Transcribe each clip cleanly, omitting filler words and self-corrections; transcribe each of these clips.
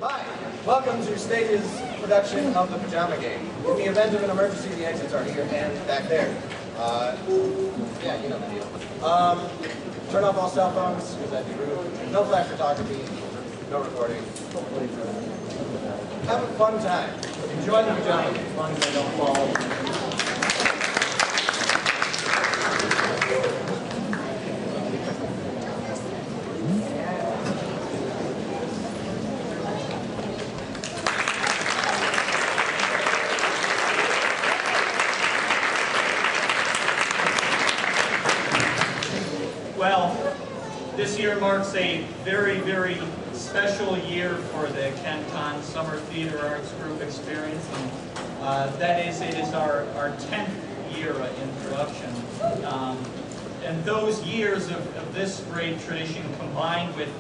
Hi, welcome to S.T.A.G.E's production of the Pajama Game. In the event of an emergency, the exits are here and back there. Yeah, you know the deal. Turn off all cell phones, because that'd be rude. No flash photography, no recording. Have a fun time. Enjoy the Pajama Game. As long as they don't fall. Well, this year marks a very, very special year for the Kenton Summer Theater Arts Group experience. And that is, it is our 10th year in production. And those years of this great tradition combined with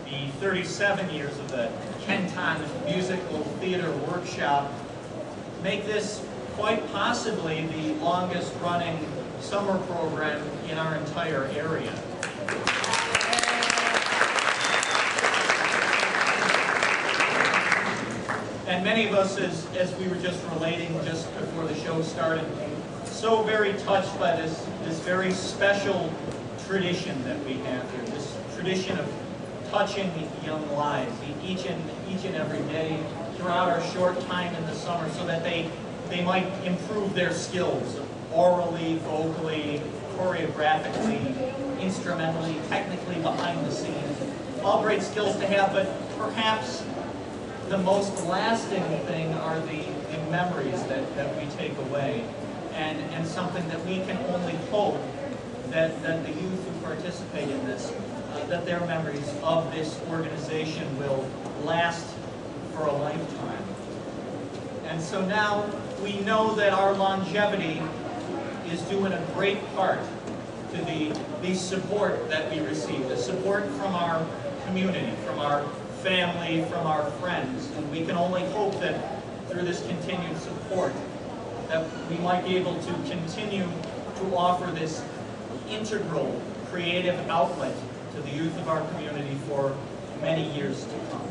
the 37 years of the Kenton Musical Theater Workshop make this quite possibly the longest running summer program in our entire area. And many of us, as we were just relating just before the show started, so very touched by this very special tradition that we have here, this tradition of touching young lives each and every day throughout our short time in the summer so that they might improve their skills orally, vocally, choreographically, instrumentally, technically behind the scenes. All great skills to have, but perhaps the most lasting thing are the memories that we take away, and something that we can only hope that the youth who participate in this, that their memories of this organization will last for a lifetime. And so now we know that our longevity is due in a great part to the support that we receive, the support from our community, from our family, from our friends. And we can only hope that through this continued support that we might be able to continue to offer this integral creative outlet to the youth of our community for many years to come.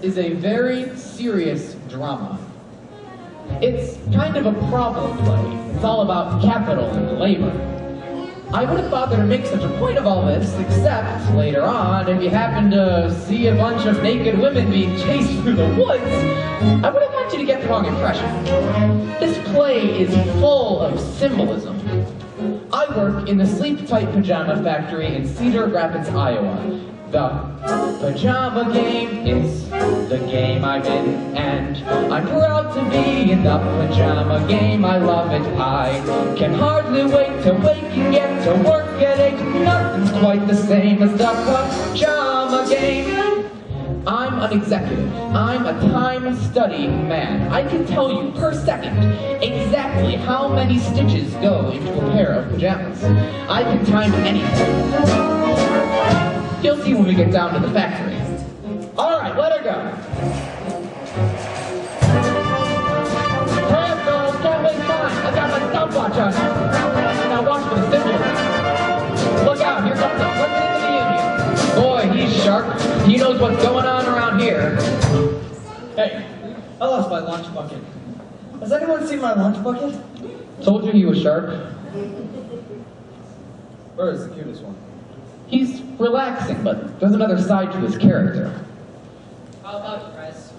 Is a very serious drama. It's kind of a problem play. It's all about capital and labor. I wouldn't bother to make such a point of all this, except later on, if you happen to see a bunch of naked women being chased through the woods, I wouldn't want you to get the wrong impression. This play is full of symbolism. I work in the sleep-tight pajama factory in Cedar Rapids, Iowa. The Pajama Game is the game I'm in, and I'm proud to be in the Pajama Game. I love it. I can hardly wait to wake and get to work at 8. Nothing's quite the same as the Pajama Game. I'm an executive. I'm a time studying man. I can tell you per second exactly how many stitches go into a pair of pajamas. I can time anything. You'll see when we get down to the factory. All right, let her go. Hurry up, girls, can't waste time. I got my stopwatch on. Now watch for the symbols. Look out, here comes the President of the Union. Boy, he's sharp. He knows what's going on around here. Hey, I lost my lunch bucket. Has anyone seen my lunch bucket? Told you he was sharp. Where is the cutest one? He's relaxing, but there's another side to his character. How about it, Bryce?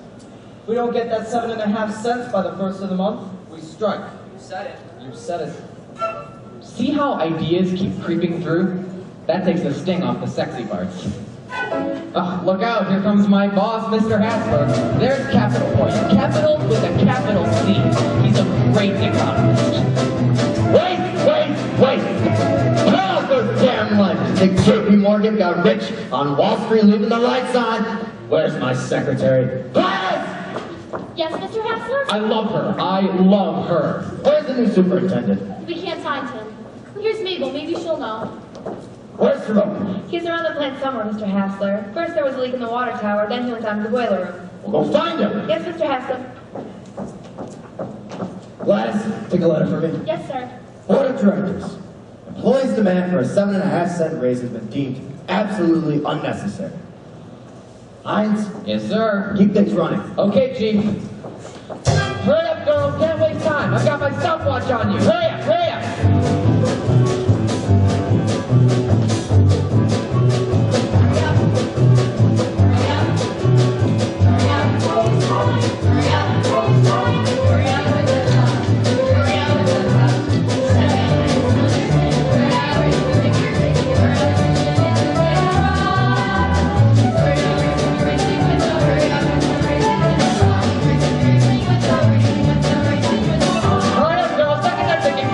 If we don't get that 7.5 cents by the first of the month, we strike. You said it. You said it. See how ideas keep creeping through? That takes the sting off the sexy parts. Oh, look out, here comes my boss, Mr. Hassler. There's capital for you. Capital with a capital C. He's a great economist. Wait! Turn off those damn lights! Think J.P. Morgan got rich on Wall Street leaving the lights on? Where's my secretary? Gladys! Yes, Mr. Hassler? I love her. I love her. Where's the new superintendent? We can't find him. Here's Mabel. Maybe she'll know. Where's Jerome? He's around the plant somewhere, Mr. Hassler. First there was a leak in the water tower, then he went down to the boiler room. We'll go find him! Yes, Mr. Hassler. Gladys, take a letter for me. Yes, sir. Board of Directors. Employees' demand for a 7.5 cent raise has been deemed absolutely unnecessary. Hines, Yes, sir. keep things running. Okay, Chief. Hurry up, girls. Can't waste time. I've got my stopwatch on you. Hurry up, hurry up. Hurry up, girls. Second, they're taking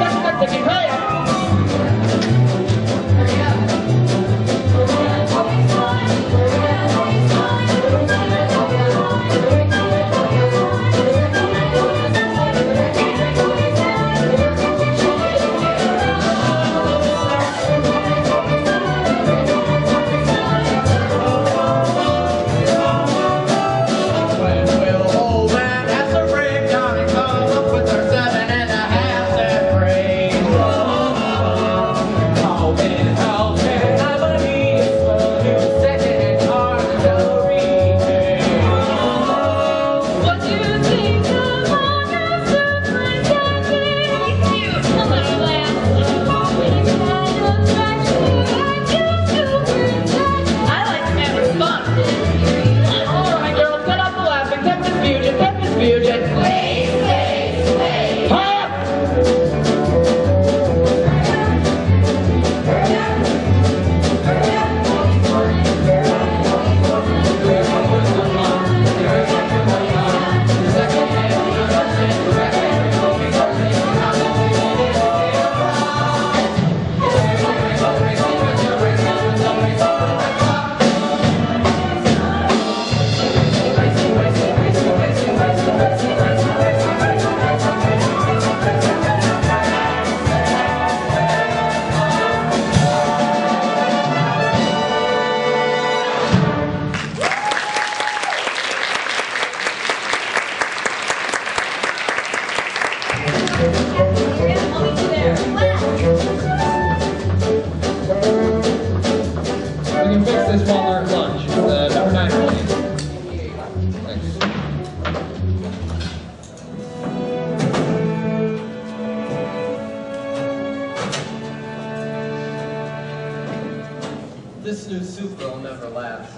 this new super will never last.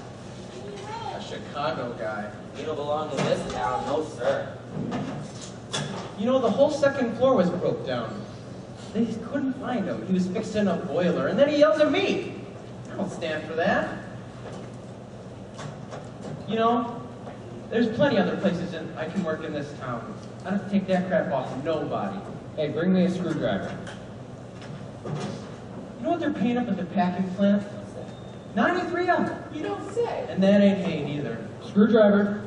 A Chicago guy. You don't belong in this town, no sir. You know, the whole second floor was broke down. They couldn't find him. He was fixing a boiler, and then he yells at me. I don't stand for that. You know, there's plenty other places I can work in this town. I don't take that crap off of nobody. Hey, bring me a screwdriver. You know what they're paying up at the packing plant? $93. You don't say. And that ain't hay either. Screwdriver.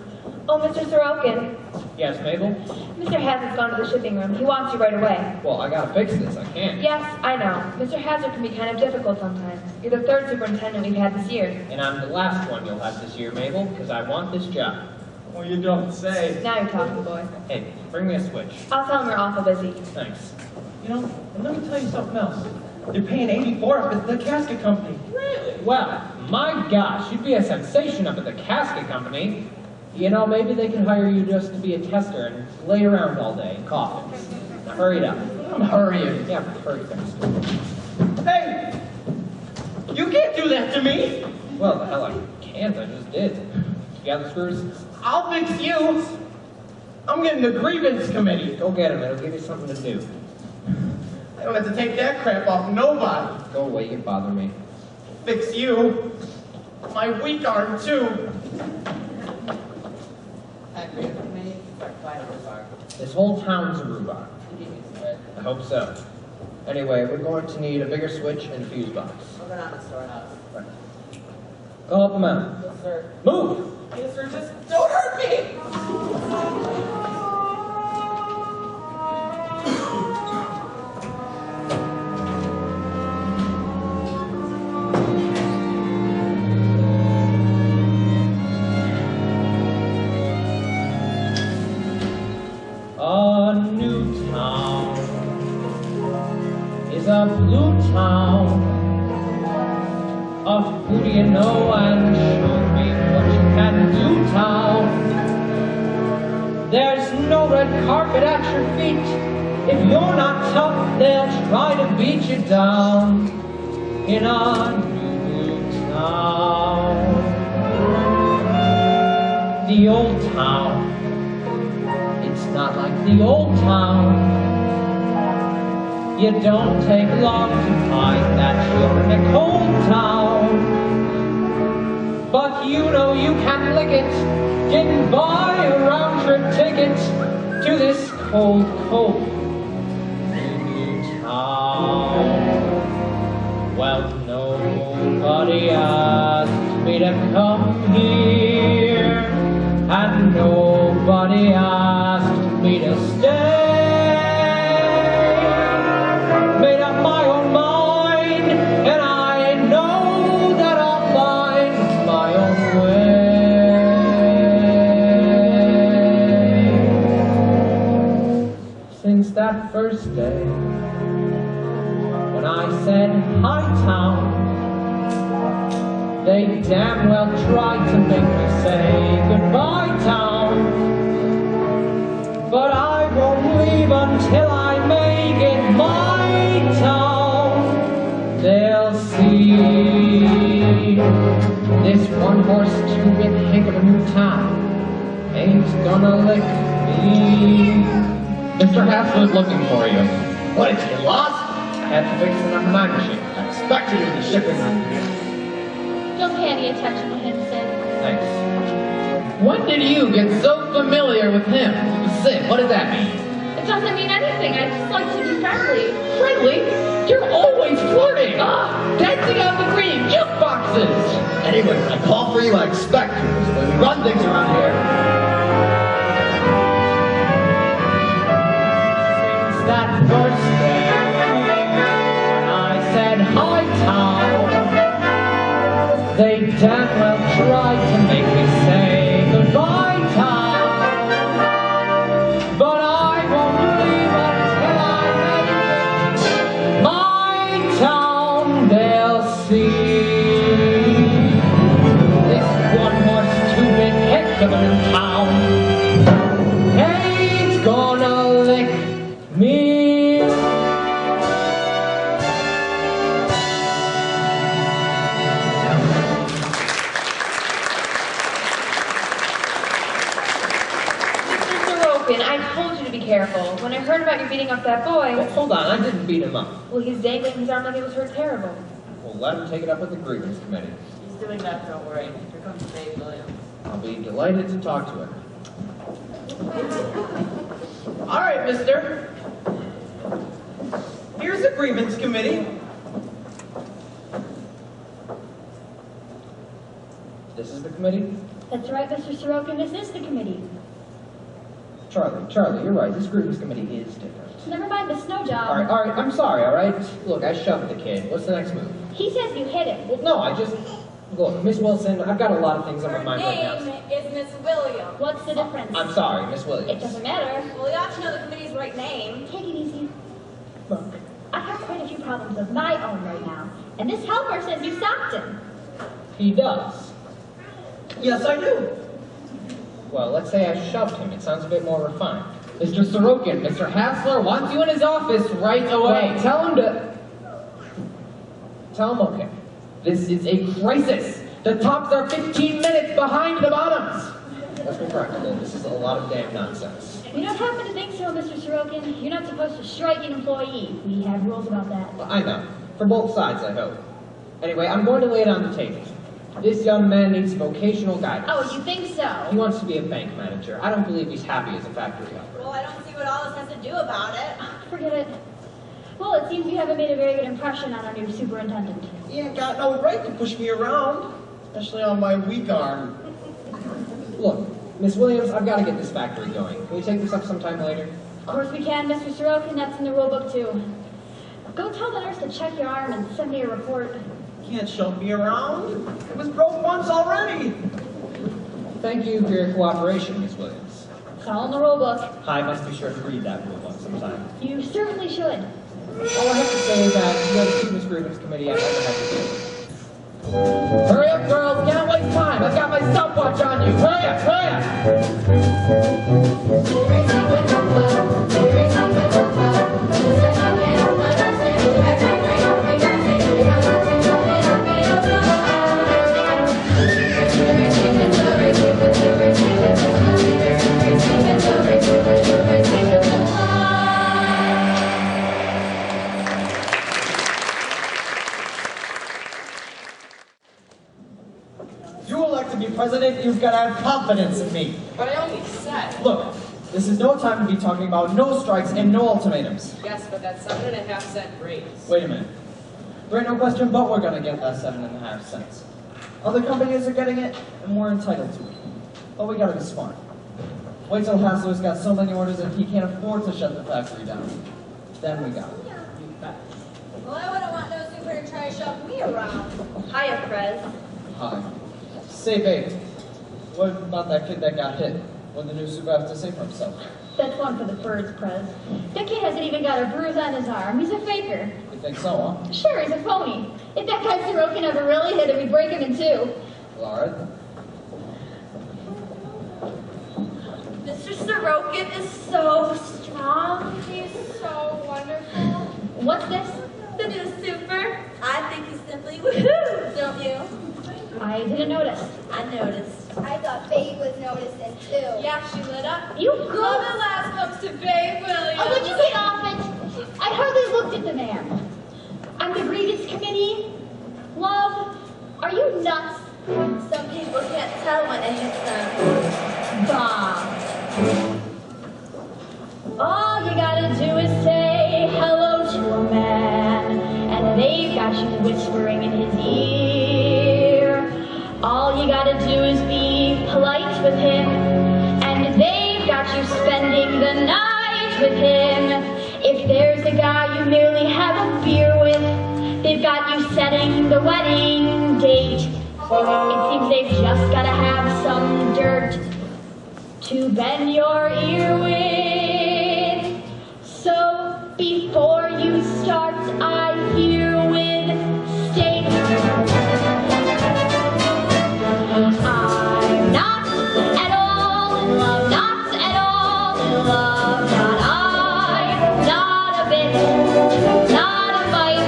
Oh, Mr. Sorokin. Yes, Mabel? Mr. Hazard's gone to the shipping room. He wants you right away. Well, I gotta fix this. I can't. Yes, I know. Mr. Hazard can be kind of difficult sometimes. You're the third superintendent we've had this year. And I'm the last one you'll have this year, Mabel, because I want this job. Well, you don't say. Now you're talking, boy. Hey, bring me a switch. I'll tell him you're awful busy. Thanks. You know, and let me tell you something else. They're paying $84 up at the casket company. Really? Well, my gosh, you'd be a sensation up at the casket company. You know, maybe they could hire you just to be a tester and lay around all day in coffins. Now, hurry it up. I'm hurrying. Yeah, hurry fast. Hey! You can't do that to me! Well, the hell I can't. I just did. You got the screws? I'll fix you! I'm getting the grievance committee. Go get him. It'll give you something to do. I don't have to take that crap off nobody. Go away. You can bother me. Fix you. My weak arm, too. This whole town's a rhubarb. I hope so. Anyway, we're going to need a bigger switch and a fuse box. I'll go down to the storehouse. Right. Go help them out. Yes, sir. Move! Yes, sir, just don't hurt me! A new town is a blue town of who do you know and show me what you can do, town. There's no red carpet at your feet. If you're not tough, they'll try to beat you down in a new town. The old town, it's not like the old town. You don't take long to find that you're in a cold town. But you know you can lick it, didn't buy a round-trip ticket to this cold, cold new town. Well, nobody asked me to come here, and nobody asked me to stay. Made up my own mind, and I know that I'll find my own way. Since that first day, when I said, "Hi, town," they damn well tried to make me say, "Goodbye, town." But I won't leave until I make it my town. They'll see this one-horse, two-bit hick of a new town ain't gonna lick me. Mr. Hassler's looking for you. What, did you get lost? I had to fix the number 9 machine. I expect you to be shipping room. Don't pay any attention to him, Sid. Thanks. When did you get so familiar with him? Sid, what does that mean? It doesn't mean anything. I just like to be friendly. Friendly? You're always flirting! Dancing on the green, jukeboxes! Anyway, when I call for you, I expect you. That's the way we run things around here. Since that first day, when I said, "Hi, town," they damn well tried to make me say, "Goodbye, town." But I won't leave until I make it my town. They'll see this one-horse, two-bit heck of a new town ain't gonna lick me. Now beating up that boy. Well, hold on, I didn't beat him up. Well, he's dangling his arm like it was hurt terrible. Well, let him take it up with the grievance committee. He's doing that, don't worry. Here comes Dave Williams. I'll be delighted to talk to him. All right, mister. Here's the grievance committee. This is the committee? That's right, Mr. Sorokin, this is the committee. Charlie, you're right. This grievance committee is different. Never mind the snow job. All right, I'm sorry, all right? Look, I shoved the kid. What's the next move? He says you hit him. Well, no, I just... Look, Miss Wilson, I've got a lot of things on my mind right now. Her name is Miss Williams. What's the difference? I'm sorry, Miss It Williams. doesn't matter. Well, you ought to know the committee's right name. Take it easy. Look, I have quite a few problems of my own right now, and this helper says you socked him. He does. Yes, I do. Well, let's say I shoved him. It sounds a bit more refined. Mr. Sorokin, Mr. Hassler wants you in his office right away. Well, tell him okay. This is a crisis. The tops are 15 minutes behind the bottoms. Let's be practical. This is a lot of damn nonsense. You don't happen to think so, Mr. Sorokin? You're not supposed to strike an employee. We have rules about that. Well, I know. For both sides, I hope. Anyway, I'm going to lay it on the table. This young man needs vocational guidance. Oh, you think so? He wants to be a bank manager. I don't believe he's happy as a factory helper. Well, I don't see what all this has to do about it. Forget it. Well, it seems you haven't made a very good impression on our new superintendent. You ain't got no right to push me around, especially on my weak arm. Look, Miss Williams, I've got to get this factory going. Can we take this up sometime later? Of course we can, Mr. Sorokin. That's in the rule book, too. Go tell the nurse to check your arm and send me a report. You can't shove me around. It was broke once already. Thank you for your cooperation, Miss Williams. It's all in the rule book. I must be sure to read that rule book sometime. You certainly should. All I have to say is that you have to keep this grievance committee at the Hurry up, girls. Can't waste time. I've got my stopwatch on you. Hurry up, hurry up. You elect to be president, you've got to have confidence in me. But I only said. Look, this is no time to be talking about no strikes and no ultimatums. Yes, but that 7.5-cent raise. Wait a minute. There ain't no question but we're gonna get that 7.5 cents. Other companies are getting it, and we're entitled to it. But we gotta be smart. Wait till Hassler's got so many orders that he can't afford to shut the factory down. Then we got it. You bet. Well, I wouldn't want no super to try to shove me around. Hiya, Prez. Hi. Say, babe, what about that kid that got hit? What did the new super have to say for himself? That's one for the birds, Prez. That kid hasn't even got a bruise on his arm. He's a faker. You think so, huh? Sure, he's a phony. If that guy Sorokin ever really hit him, he'd break him in two. Well, all right. Mr. Sorokin is so strong. He's so wonderful. What's this? The new super. I think he's simply woohoo, don't you? I didn't notice. I noticed. I thought Babe was noticing too. Yeah, she lit up. You Love girl. at last comes to Babe Williams. Oh, would you get off it? I hardly looked at the man. I'm the grievance committee. Love, are you nuts? Some people can't tell when it hits them. Bah. All you gotta do is say hello to a man, and they've got you whispering in his ear. All you gotta do is be polite with him, and they've got you spending the night with him. If there's a guy you merely have a beer with, they've got you setting the wedding date. It seems they've just gotta have some dirt to bend your ear with. So before you start, I herewith state I'm not at all in love, not at all in love, not I, not a bit, not a mite,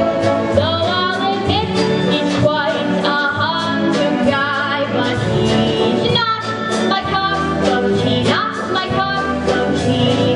though I'll admit he's quite a handsome guy, but he's not my cup of tea, not my cup of tea.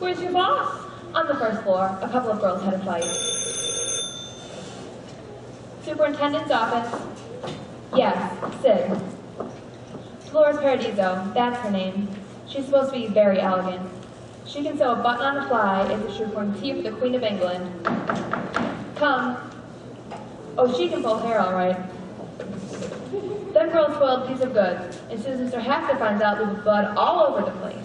Where's your boss? On the first floor. A couple of girls had a fight. Superintendent's office. Yes, Sid. Dolores Paradiso, that's her name. She's supposed to be very elegant. She can sew a button on a fly as if she were pouring tea for the Queen of England. Come. Oh, she can pull hair all right. Them girls spoiled a piece of goods. As soon as Mr. Haxter finds out, there was blood all over the place.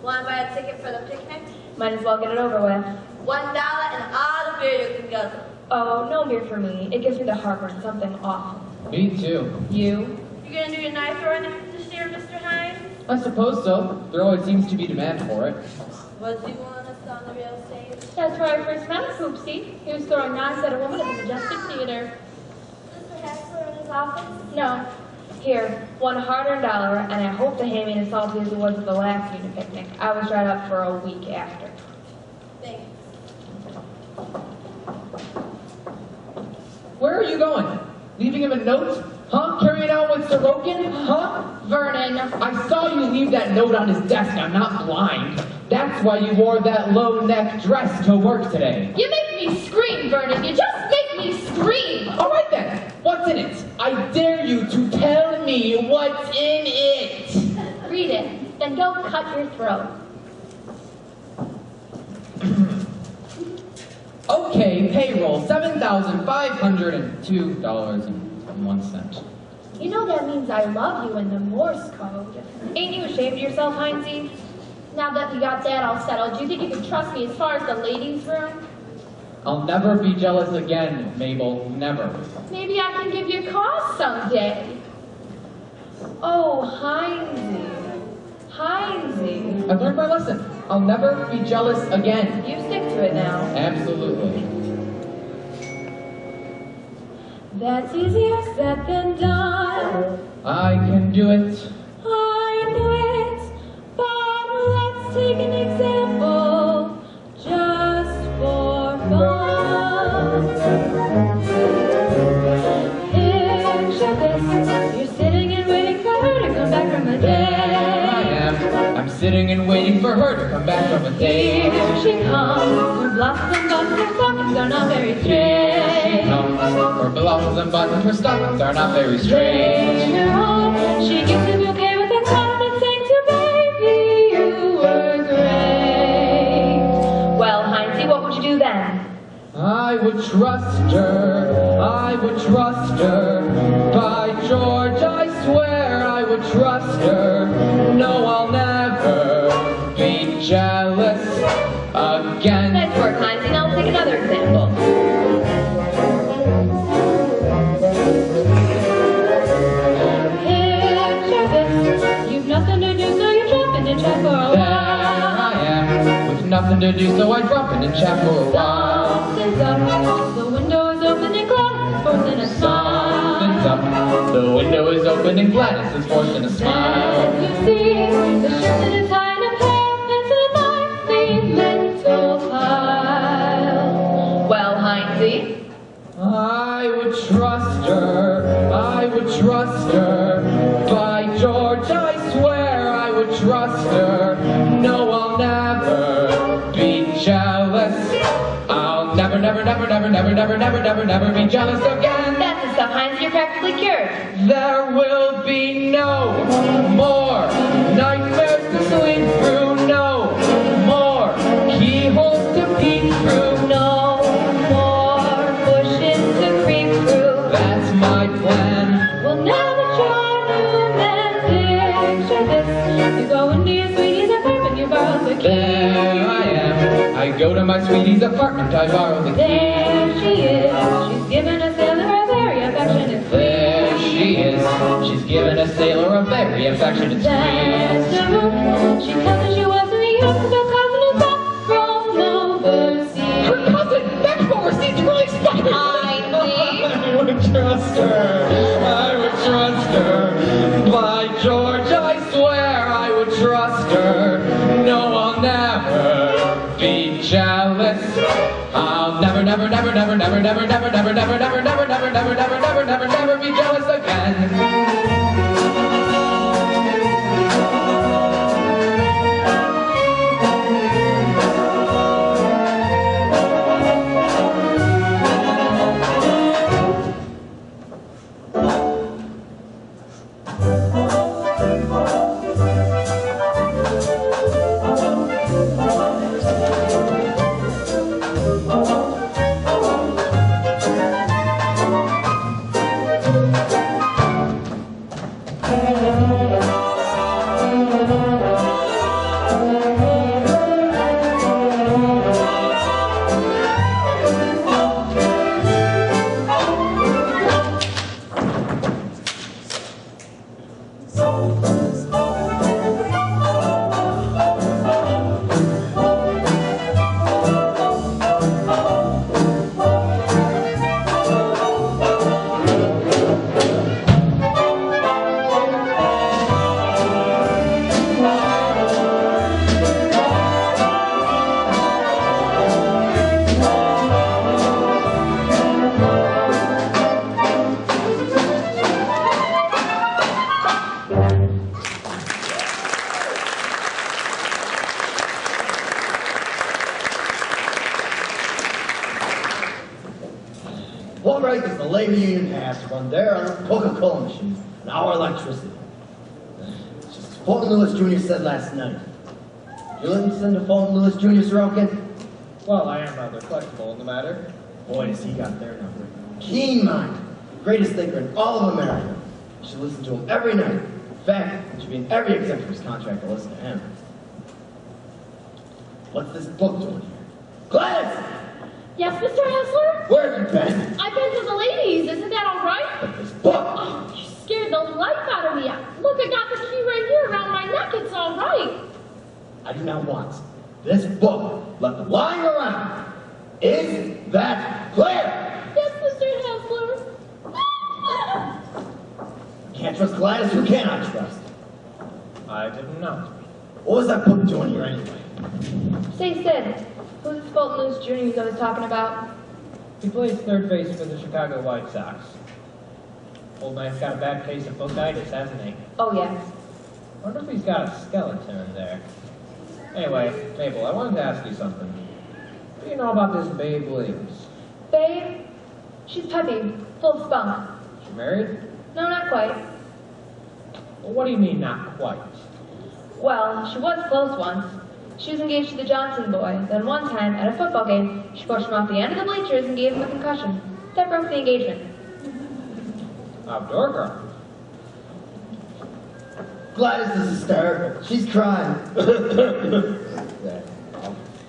Want to buy a ticket for the picnic? Might as well get it over with. $1 and all the beer you can guzzle. Oh, no beer for me. It gives me the heartburn, something awful. Me too. You? You gonna do your knife throwing this year, Mr. Hines? I suppose so. There always seems to be demand for it. Was you on us on the real stage? That's where I first met Poopsie. He was throwing knives at a woman at the Majestic Theater. Mr. Haxler in his office? No. Here, one hard-earned dollar, and I hope the hayman is salty as it was at the last unit picnic. I was dried up for a week after. Thanks. Where are you going? Leaving him a note? Huh? Carrying out with Sorokin? Huh? Vernon. I saw you leave that note on his desk. I'm not blind. That's why you wore that low-neck dress to work today. You make me scream, Vernon. You just make me scream. All right then. What's in it? I dare you to tell me what's in it. Read it. Then don't cut your throat. Okay, payroll, $7,502.01. You know that means I love you in the Morse code. Ain't you ashamed of yourself, Heinzie? Now that you got that all settled, do you think you can trust me as far as the ladies' room? I'll never be jealous again, Mabel. Never. Maybe I can give you cause someday. Oh, Heinzie. Heinzie. I've learned my lesson. I'll never be jealous again. You stick to it now. Absolutely. That's easier said than done. I can do it. I knew it. But let's take an example. Just for fun. Picture this. You're sitting and waiting for her to come back from a There I date. am. I'm sitting and waiting for her to come back from a date. Here she comes. Her blossom buttons and stockings are not very Here straight. she comes. Her blouses and buttons, her stockings are not very Bring straight. her home. She gives a bouquet with a compliment saying to baby, you were great. Well, Heinzie, what would you do then? I would trust her. I would trust her. By George, I swear I would trust her. No, I'll never be jealous again. Nice work, Heinzie. Now let's take another example. Picture this. You've nothing to do, so you're jumping in chat for a There while. I am, with nothing to do, so I drop in and chat for a while. Something's up. The window is open and Gladys is forcing a smile. Something's up, the window is open and Gladys is forcing a smile. As you see, the shirt and a tie and a pair of pants and a lively mental pile. Well, Heinzie? I would trust her, I would trust her. By George, I swear I would trust her. No, I'll never be jealous. I'll never, never, never, never, never, never, never, never, never be jealous again. That's the stuff, Heinzie. You're practically cured. There will be no more nightmares to sleep through, no more keyholes to peek through, No more bushes to creep through. that's my plan. Well, now that you're new and picture this. You go into your sweetie's apartment, you borrow the key. There I am, I go to my sweetie's apartment, I borrow the key. There she is. She's given a sailor a very affectionate squeeze. There she is, she's given a sailor a very affectionate That's squeeze. the room. She tells her she was in the York, her cousin is back from overseas. Her cousin, back from overseas, really excited. I would trust her, I would trust her. By George, I swear I would trust her. No, I'll never be jealous. I'll never, never, never, never, never, never, never, never, never, never, never, never, never, never, never, never, never be jealous again. the labor union has to run their Coca-Cola machines and our electricity. Just as Fulton Lewis Jr. said last night. You listen to Fulton Lewis Jr., Sorokin? Well, I am rather flexible in the matter. Boy, does he got their number. Keen mind. The greatest thinker in all of America. You should listen to him every night. In fact, it should be in every executive's contract to listen to him. What's this book doing here? Gladys! Yes, Mr. Hessler? Where have you been? I've been to the ladies. Isn't that all right? But this book! Oh, you scared the life out of me. Look, I got the key right here around my neck. It's all right. I do not want this book left lying around. Is that clear? Yes, Mr. Hessler. Can't trust Gladys. Who can I trust? I didn't know. What was that book doing here anyway? Say, Sid, who's this Fulton Lewis Jr. you was talking about? He plays third base for the Chicago White Sox. Old man's got a bad case of bookitis, hasn't he? Oh, yes. Wonder if he's got a skeleton in there. Anyway, Mabel, I wanted to ask you something. What do you know about this Babe Williams? Babe? She's peppy, full of spunk. She married? No, not quite. Well, what do you mean, not quite? Well, she was close once. She was engaged to the Johnson boy. Then one time, at a football game, she pushed him off the end of the bleachers and gave him a concussion. That broke the engagement. Outdoor girl. Gladys is hysterical. She's crying.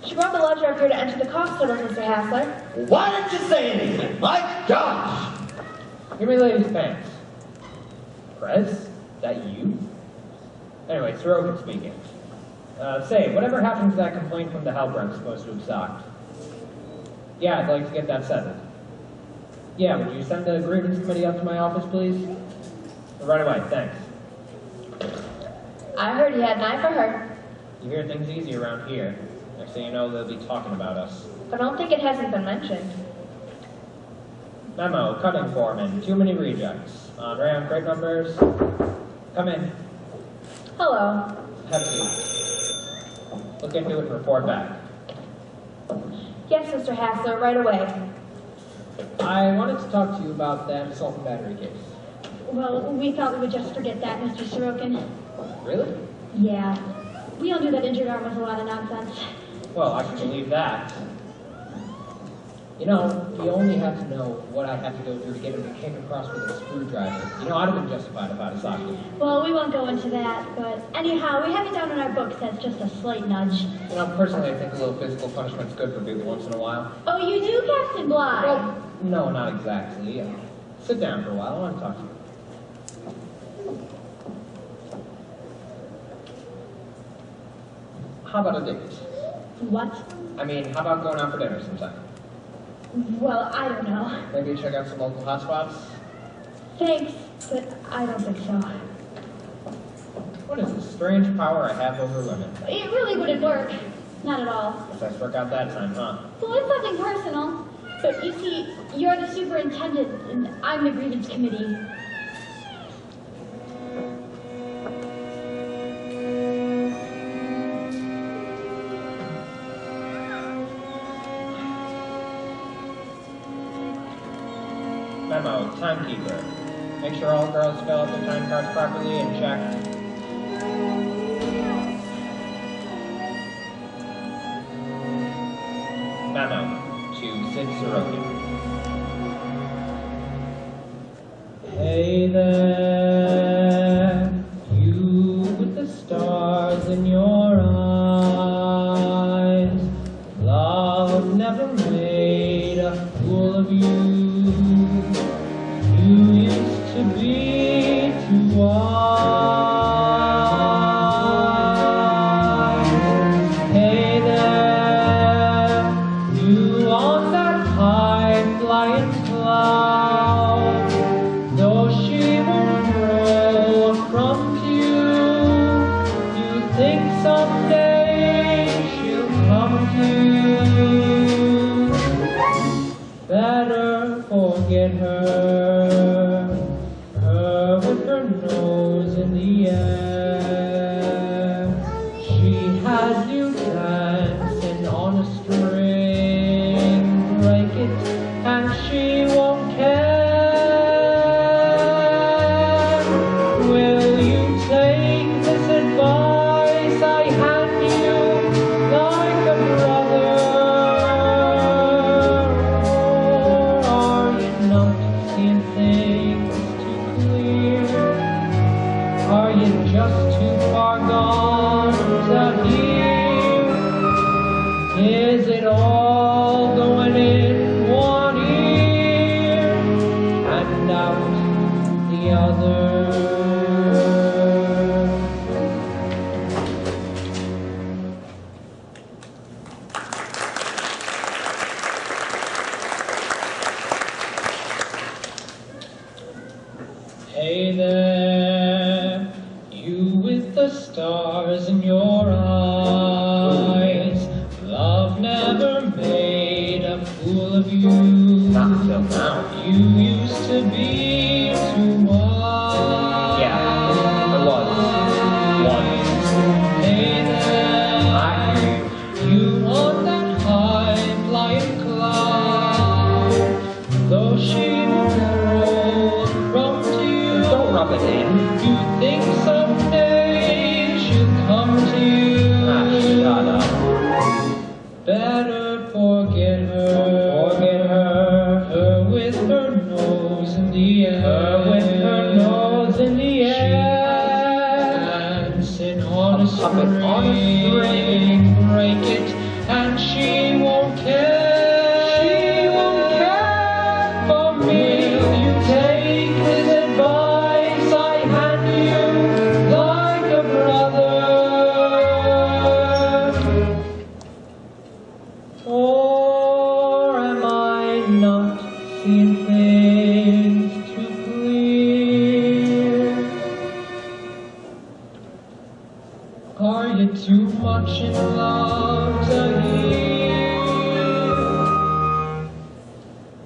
She brought the ledger up here to enter the cost totals, Mr. Hassler. Why didn't you say anything? My gosh! Give me ladies' pants. Prez? Is that you? Anyway, Sorokin speaking. Say, whatever happened to that complaint from the helper I'm supposed to have socked? Yeah, I'd like to get that settled. Yeah, would you send the grievance committee up to my office, please? Right away, thanks. I heard you had an eye for her. You hear things easy around here. Next thing you know, they'll be talking about us. I don't think it hasn't been mentioned. Memo, cutting foreman, too many rejects. Ram, crate numbers. Come in. Hello. Have a seat. Look into it and report back. Yes, Mr. Hassler, right away. I wanted to talk to you about that assault and battery case. Well, we thought we would just forget that, Mr. Sorokin. Really? Yeah. We all knew that injured arm was a lot of nonsense. Well, I can believe that. You know, he only had to know what I had to go through to get him to kick across with a screwdriver. You know, I'd have been justified if I'd have socked him. Well, we won't go into that, but anyhow, we have it down in our books as just a slight nudge. You know, personally, I think a little physical punishment's good for people once in a while. Oh, you do, Captain Bligh? Well, no, not exactly. Sit down for a while. I want to talk to you. How about a date? What? I mean, how about going out for dinner sometime? Well, I don't know. Maybe check out some local hotspots? Thanks, but I don't think so. What is this strange power I have over women? It really wouldn't work. Not at all. Guess I struck out that time, huh? Well, it's nothing personal. But you see, you're the superintendent, and I'm the grievance committee. Memo, timekeeper. Make sure all girls fill out their time cards properly and check. Memo, to Sid Sorokin. Hey there, you with the stars in your eyes. Love never made a fool of you. You used to be too wise. Hey there, you on that high flying cloud. Though she won't roll from you, you think someday she'll come to. Better forget her, her with her nose in the air. She has you dancing on a string, break it and she won't care. seeing things too clear? Are you just too far gone to hear? Is it all going in one ear and out the other? Hey there, you with the stars in your eyes. Love never made a fool of you. Not until now. You used to be too wise. Yeah, I was. Once. Hey there, you on that high flying cloud. Though she will roll from to you. Don't rub it in. You think someday she'll come to you. Ah, shut up. Better forget her. Forget her. Her with her nose in the air. Her with her nose in the air. Dancing on a string. On a string. Break it and she won't care. She won't care for me. Will you take his advice? I hand you like a brother. Or am I not seeing things too clear? Are you too much in love to hear?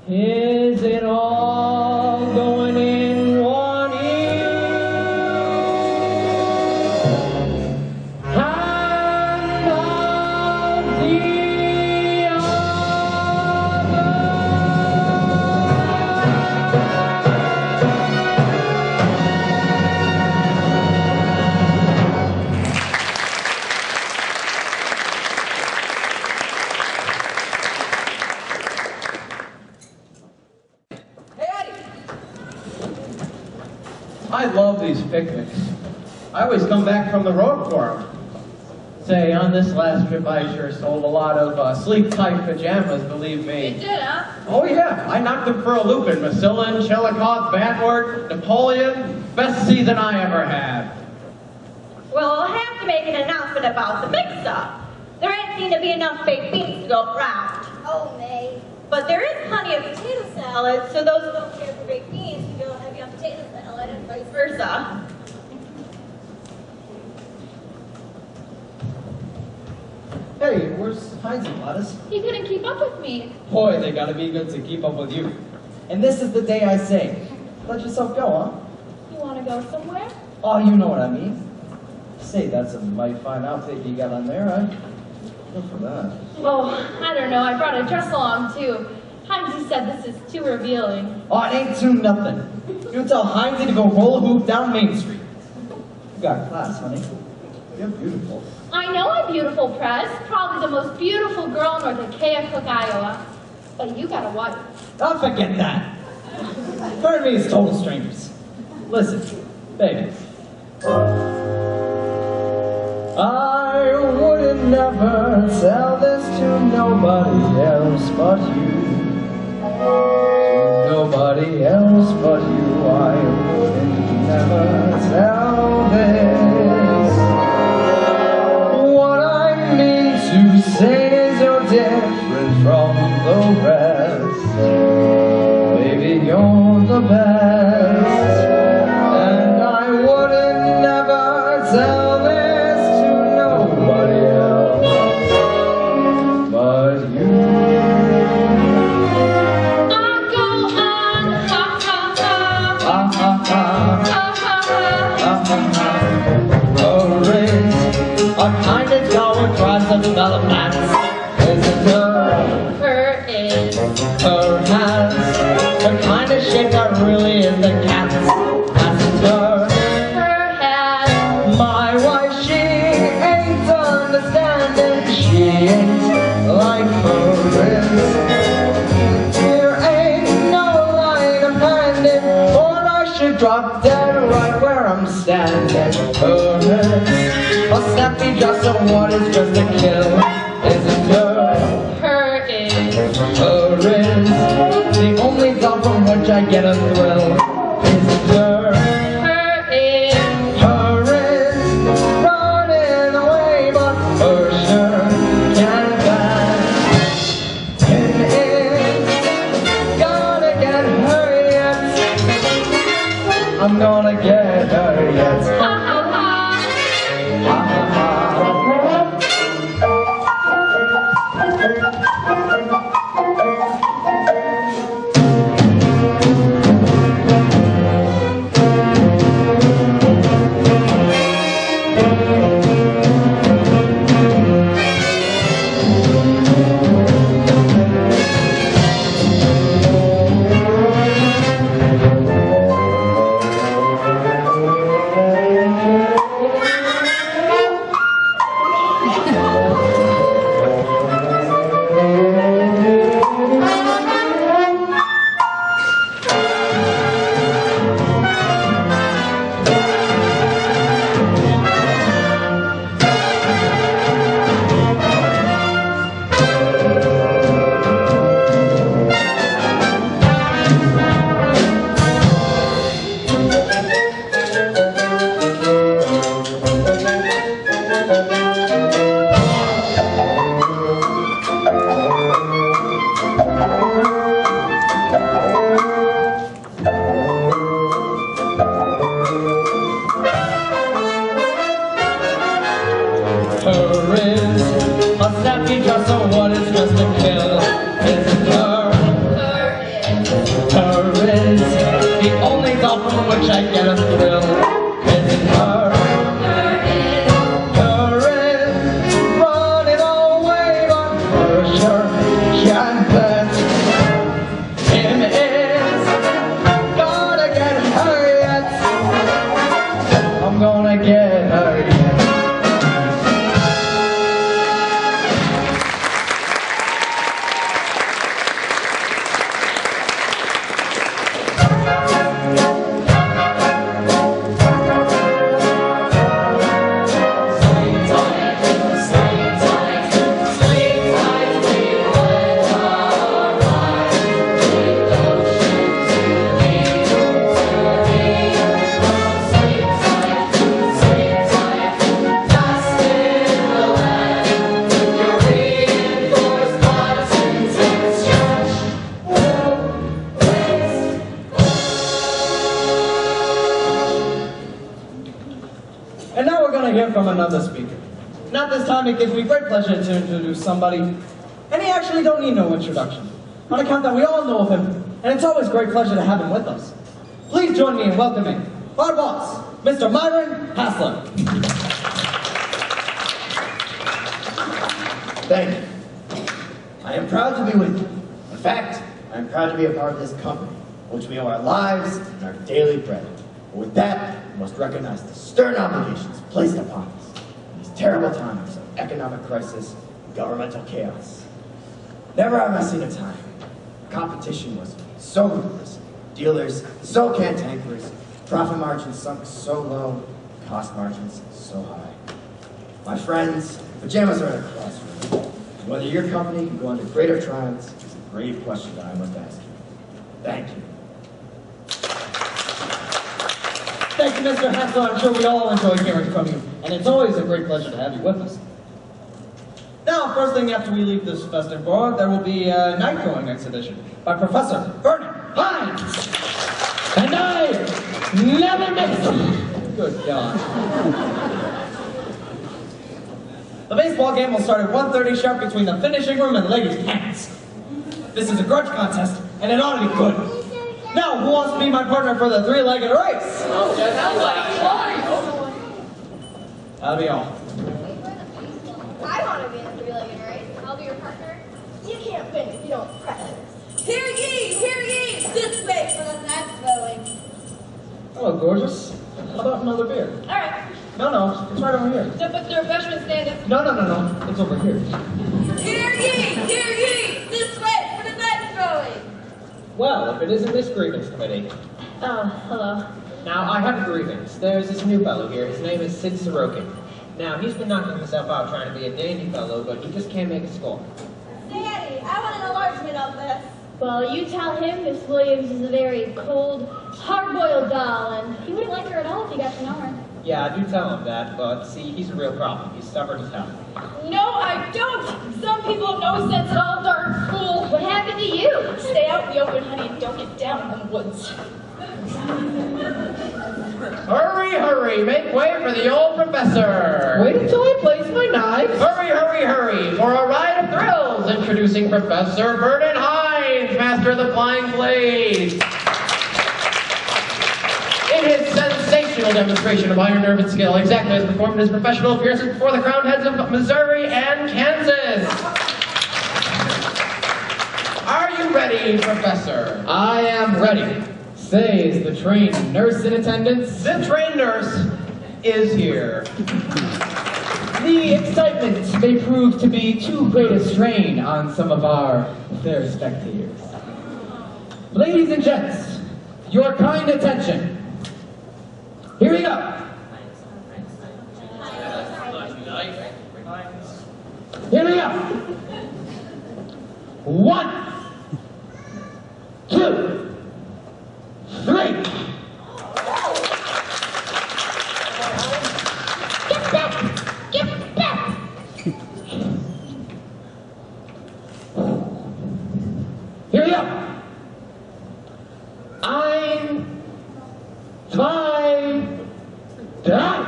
Is it all going in one ear and out the I love these picnics. I always come back from the road for them. Say, on this last trip, I sure sold a lot of sleep-tight pajamas, believe me. You did, huh? Oh yeah, I knocked them for a loop in Massillon, Chillicothe, Bantward, Napoleon. Best season I ever had. Well, I'll have to make an announcement about the mix-up. There ain't seem to be enough baked beans to go around. Oh, May. But there is plenty of potato salad, so those who don't care for baked beans can go heavy on potato salad and vice versa. Hey, where's Heinz and Gladys? He couldn't keep up with me. Boy, they gotta be good to keep up with you. And this is the day I say, let yourself go, huh? You want to go somewhere? Oh, you know what I mean. Say, that's a mighty fine outfit you got on there, huh? Good for that. Oh, I don't know. I brought a dress along, too. Heinz said this is too revealing. Oh, it ain't too nothing. You tell Heinz to go roll a hoop down Main Street. You got class, honey. You're beautiful. I know I'm beautiful, Press. Probably the most beautiful girl north of Keokuk, Iowa. But you got a wife. Oh, forget that. Her and me is total strangers. Listen, baby. I wouldn't never tell this to nobody else but you. To nobody else but you, I wouldn't never tell this. What I mean to say is you're different from the rest. Baby, you're the best. And I wouldn't never tell this to nobody else but you. I'll go on, ha ha ha, Ha ha ha, ha ha ha. Courage, a kind of going across the development. Is it her? Her is. Her has the kind of shape that really is the cat's. Passenger. Her has. My wife, she ain't understanding. She ain't like her is. There ain't no line of hand landing, or I should drop dead right where I'm standing. Hers, a snappy dress of what is just a kill. Is it her? Her is. Her is the only doll from which I get a thrill. Is it her? Her is. Her is running away, but her sure can't dance. Him is gonna get her yet. I'm gonna get her yet. Ha ha ha. Ha ha ha. Her is a snappy dress of what is just a kill. Is it her? Her is the only doll from which I get a thrill. Is it her? Her is running away, but for sure can't bet. Him is gonna get her yet. I'm gonna get her yet. And now we're going to hear from another speaker. Not this time, it gives me great pleasure to introduce somebody, and he actually don't need no introduction, on account that we all know of him, and it's always a great pleasure to have him with us. Please join me in welcoming our boss, Mr. Myron Hassler. Thank you. I am proud to be with you. In fact, I am proud to be a part of this company, which we owe our lives and our daily bread. But with that, we must recognize the stern obligations placed upon us in these terrible times of economic crisis and governmental chaos. Never have I seen a time where competition was so ruthless, dealers so cantankerous, profit margins sunk so low, cost margins so high. My friends, pajamas are at a crossroads. And whether your company can go under greater triumphs is a grave question that I must ask you. Thank you. Thank you, Mr. Hassler. I'm sure we all enjoy hearing from you, and it's always a great pleasure to have you with us. Now, first thing after we leave this festive board, there will be a night-going exhibition by Professor Vernon Hines. And I never miss. Good God. The baseball game will start at 1:30 sharp between the finishing room and ladies' pants. This is a grudge contest, and it ought to be good. Now, who wants to be my partner for the three-legged race? That'll be all. I want to be in a three-legged race. I'll be your partner. You can't win if you don't practice. Hear ye, this way for the next going. Hello, gorgeous. How about another beer? All right. No, it's right over here. So, but the refreshment stand is... No. It's over here. Hear ye, this way for the next going. Well, if it isn't this grievance committee. Oh, hello. Now, I have a grievance. There's this new fellow here. His name is Sid Sorokin. Now, he's been knocking himself out trying to be a dandy fellow, but he just can't make a score. Daddy, I want an enlargement of this. Well, you tell him Miss Williams is a very cold, hard-boiled doll, and he wouldn't like her at all if he got to know her. Yeah, I do tell him that, but see, he's a real problem. He's stubborn as hell. No, I don't. Some people have no sense at all, darn fool. What happened to you? Stay out in the open, honey, and don't get down in the woods. Hurry, hurry, make way for the old professor. Wait until I place my knives. Hurry, hurry, hurry, for a ride of thrills, introducing Professor Vernon Hines, master of the flying blade. In his sensational demonstration of iron nerve and skill, exactly as performed in his professional appearances before the crowned heads of Missouri and Kansas. Are you ready, Professor? I am ready. Say, is the trained nurse in attendance? The trained nurse is here. The excitement may prove to be too great a strain on some of our fair spectators. Ladies and gents, your kind attention. Here we go. Here we go. 1, 2, 3. Get back! Get back! Here we go. Ein, zwei, drei.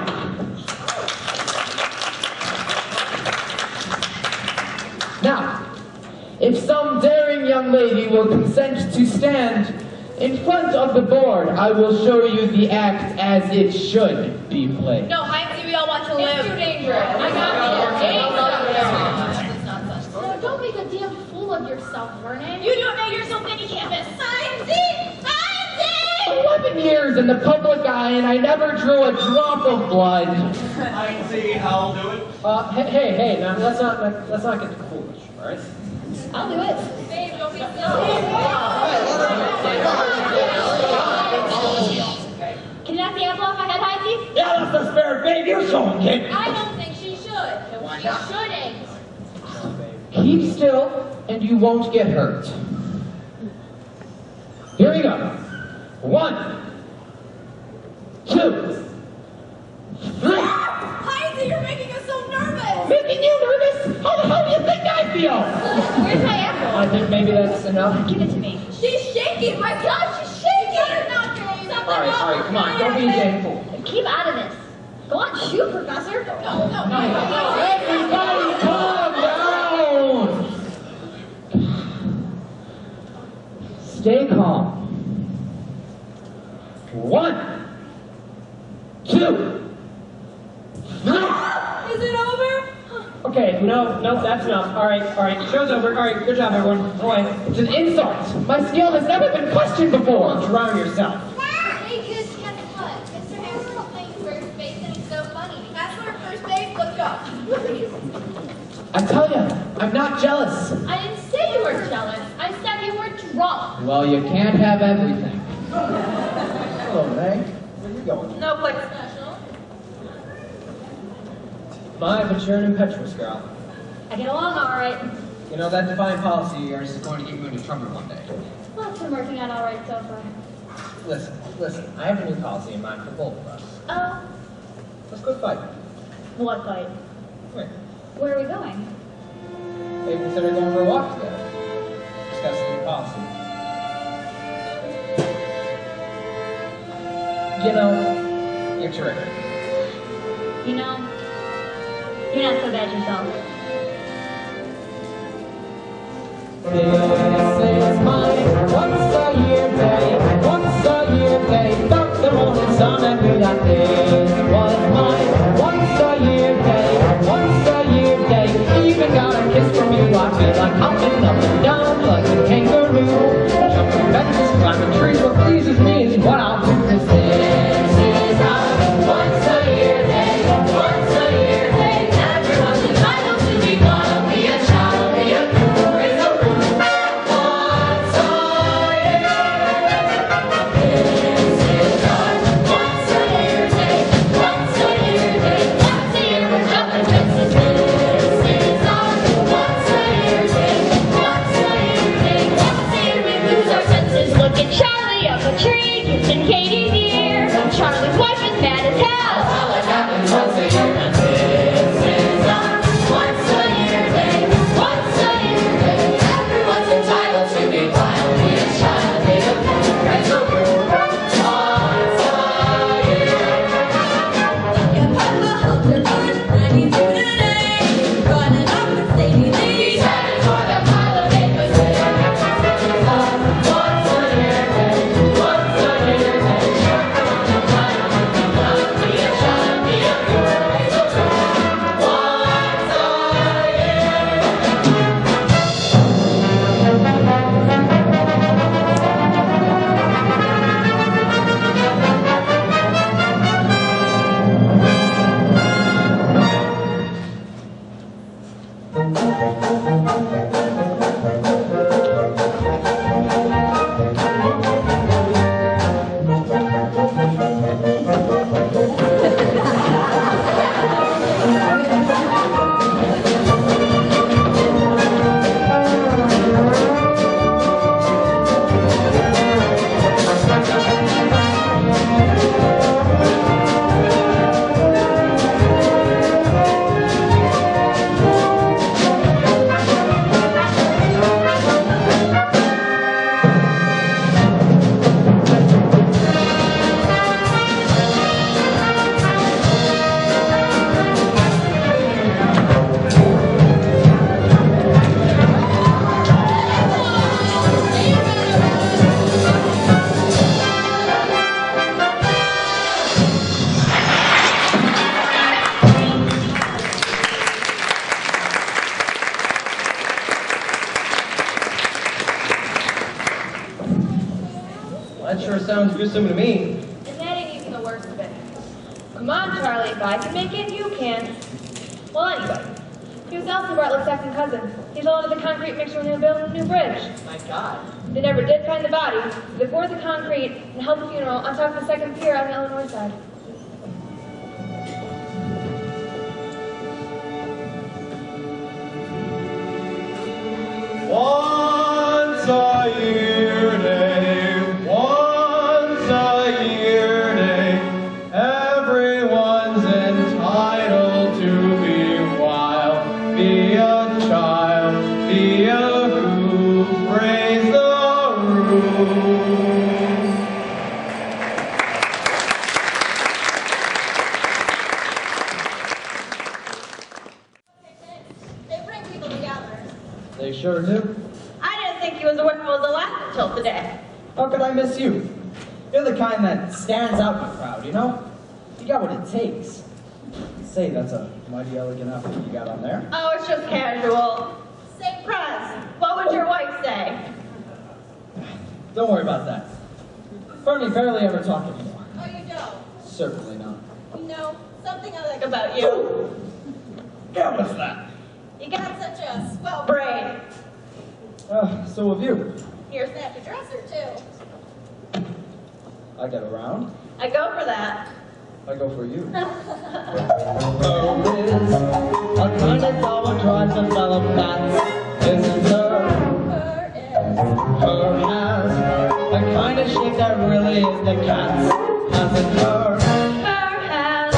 Now, if some daring young lady will consent to stand in front of the board, I will show you the act as it should be played. No, Heinz, we all want to live. It's too dangerous. I No, don't make a damn fool of yourself, Vernon. You do it now, you're so big you can't miss. Heinzie! 11 years in the public eye, and I never drew a drop of blood. I can see I'll do it. Hey, now let's not get too foolish, all right? I'll do it. Babe, don't be silly. Can you knock the apple off my head, Heinzie? Yeah, that's the spirit, babe. You're showing, kid. I don't think she should. She shouldn't. Keep still, and you won't get hurt. Here we go. 1, 2, 3. Heinz, you're making us so nervous. Making you nervous? How the hell do you think I feel? Where's my apple? I think maybe that's enough. Give it to me. She's shaking. My God, she's shaking. You're not going to All right, come on, don't be a damn fool. Keep out of this. Go on, shoot, Professor. No. Everybody calm down. Stay calm. 1, 2, 3. Is it over? Okay, no, that's enough. All right, show's over. All right, good job, everyone. Go away. It's an insult. My skill has never been questioned before. Drown yourself. Hey kids, guess what? Mr. Hansel playing first base and it's so funny. That's where first base, let's go. I tell you, I'm not jealous. I didn't say you were jealous. I said you were drunk. Well, you can't have everything. Hello, Meg. Where you going? No place special. My, but you're an impetuous girl. I get along all right. You know, that defiant policy of yours is going to get you into trouble one day. Well, it's been working out all right so far. Listen, I have a new policy in mind for both of us. Oh, Let's go fight. what fight? Come here. Where are we going? Maybe consider going for a walk together. Discuss the new policy. You know, you're terrific. You know, you're not so bad yourself. This is my once-a-year day, dark the morning sun and we got this. Was my once-a-year day, even got a kiss from you. I feel like hopping up and down like a kangaroo, jumping fences, climbing trees. What pleases me is what I'll do. This is our once-a-year day, everyone's entitled to be one, be a child, be a cool, raise a roof. sure sounds gruesome to me. And that ain't even the worst of it. Come on, Charlie, if I can make it, you can. Well, anyway, he was Elsie Bartlett's second cousin. He's loaded the concrete mixer when they were building a new bridge. My God. They never did find the body, so they poured the concrete and held the funeral on top of the second pier on the Illinois side. Once a year day, once a year day, everyone's entitled to be wild, be a child, be a goof, raise the roof. They bring people together. They sure do. I didn't think he was a werewolf the last until today. How could I miss you? You're the kind that stands out in the crowd, you know? You got what it takes. Say, that's a mighty elegant outfit you got on there. Oh, it's just casual. Say, Prez, what would your wife say? Don't worry about that. Bernie barely ever talk anymore. Oh, you don't? Certainly not. You know, something I like about you. Yeah, what's that? You got such a swell brain. So have you. You're snapped a dresser, too. I get around. I go for that. I go for you. A kind of doll that drives a fellow nuts. Isn't her? Her has a kind of shape that really is the cat's. Hasn't her? Her has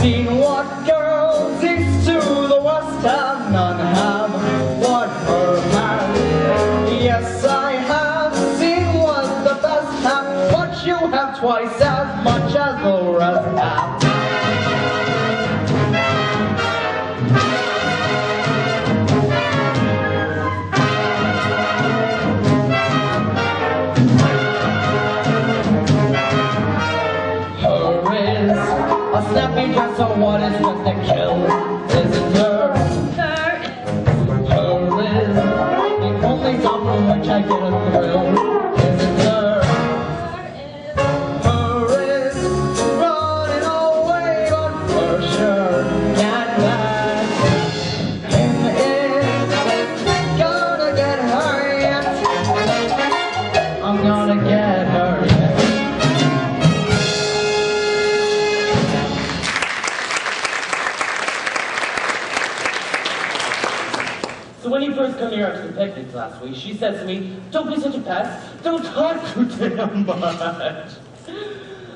Seen what girls east to the west have, none have what her has. Yes, I have seen what the best have, but you have twice as much as the rest have. Her is a snappy dress, so what is just a kill? Isn't her? Her is the only doll from which I get a thrill. Isn't her? Her is running away, but for sure can't match. Him is gonna get her yet. I'm gonna get her yet. So when you first come here after the picnic last week, she said to me, "Don't be such a pest. Don't talk too damn much."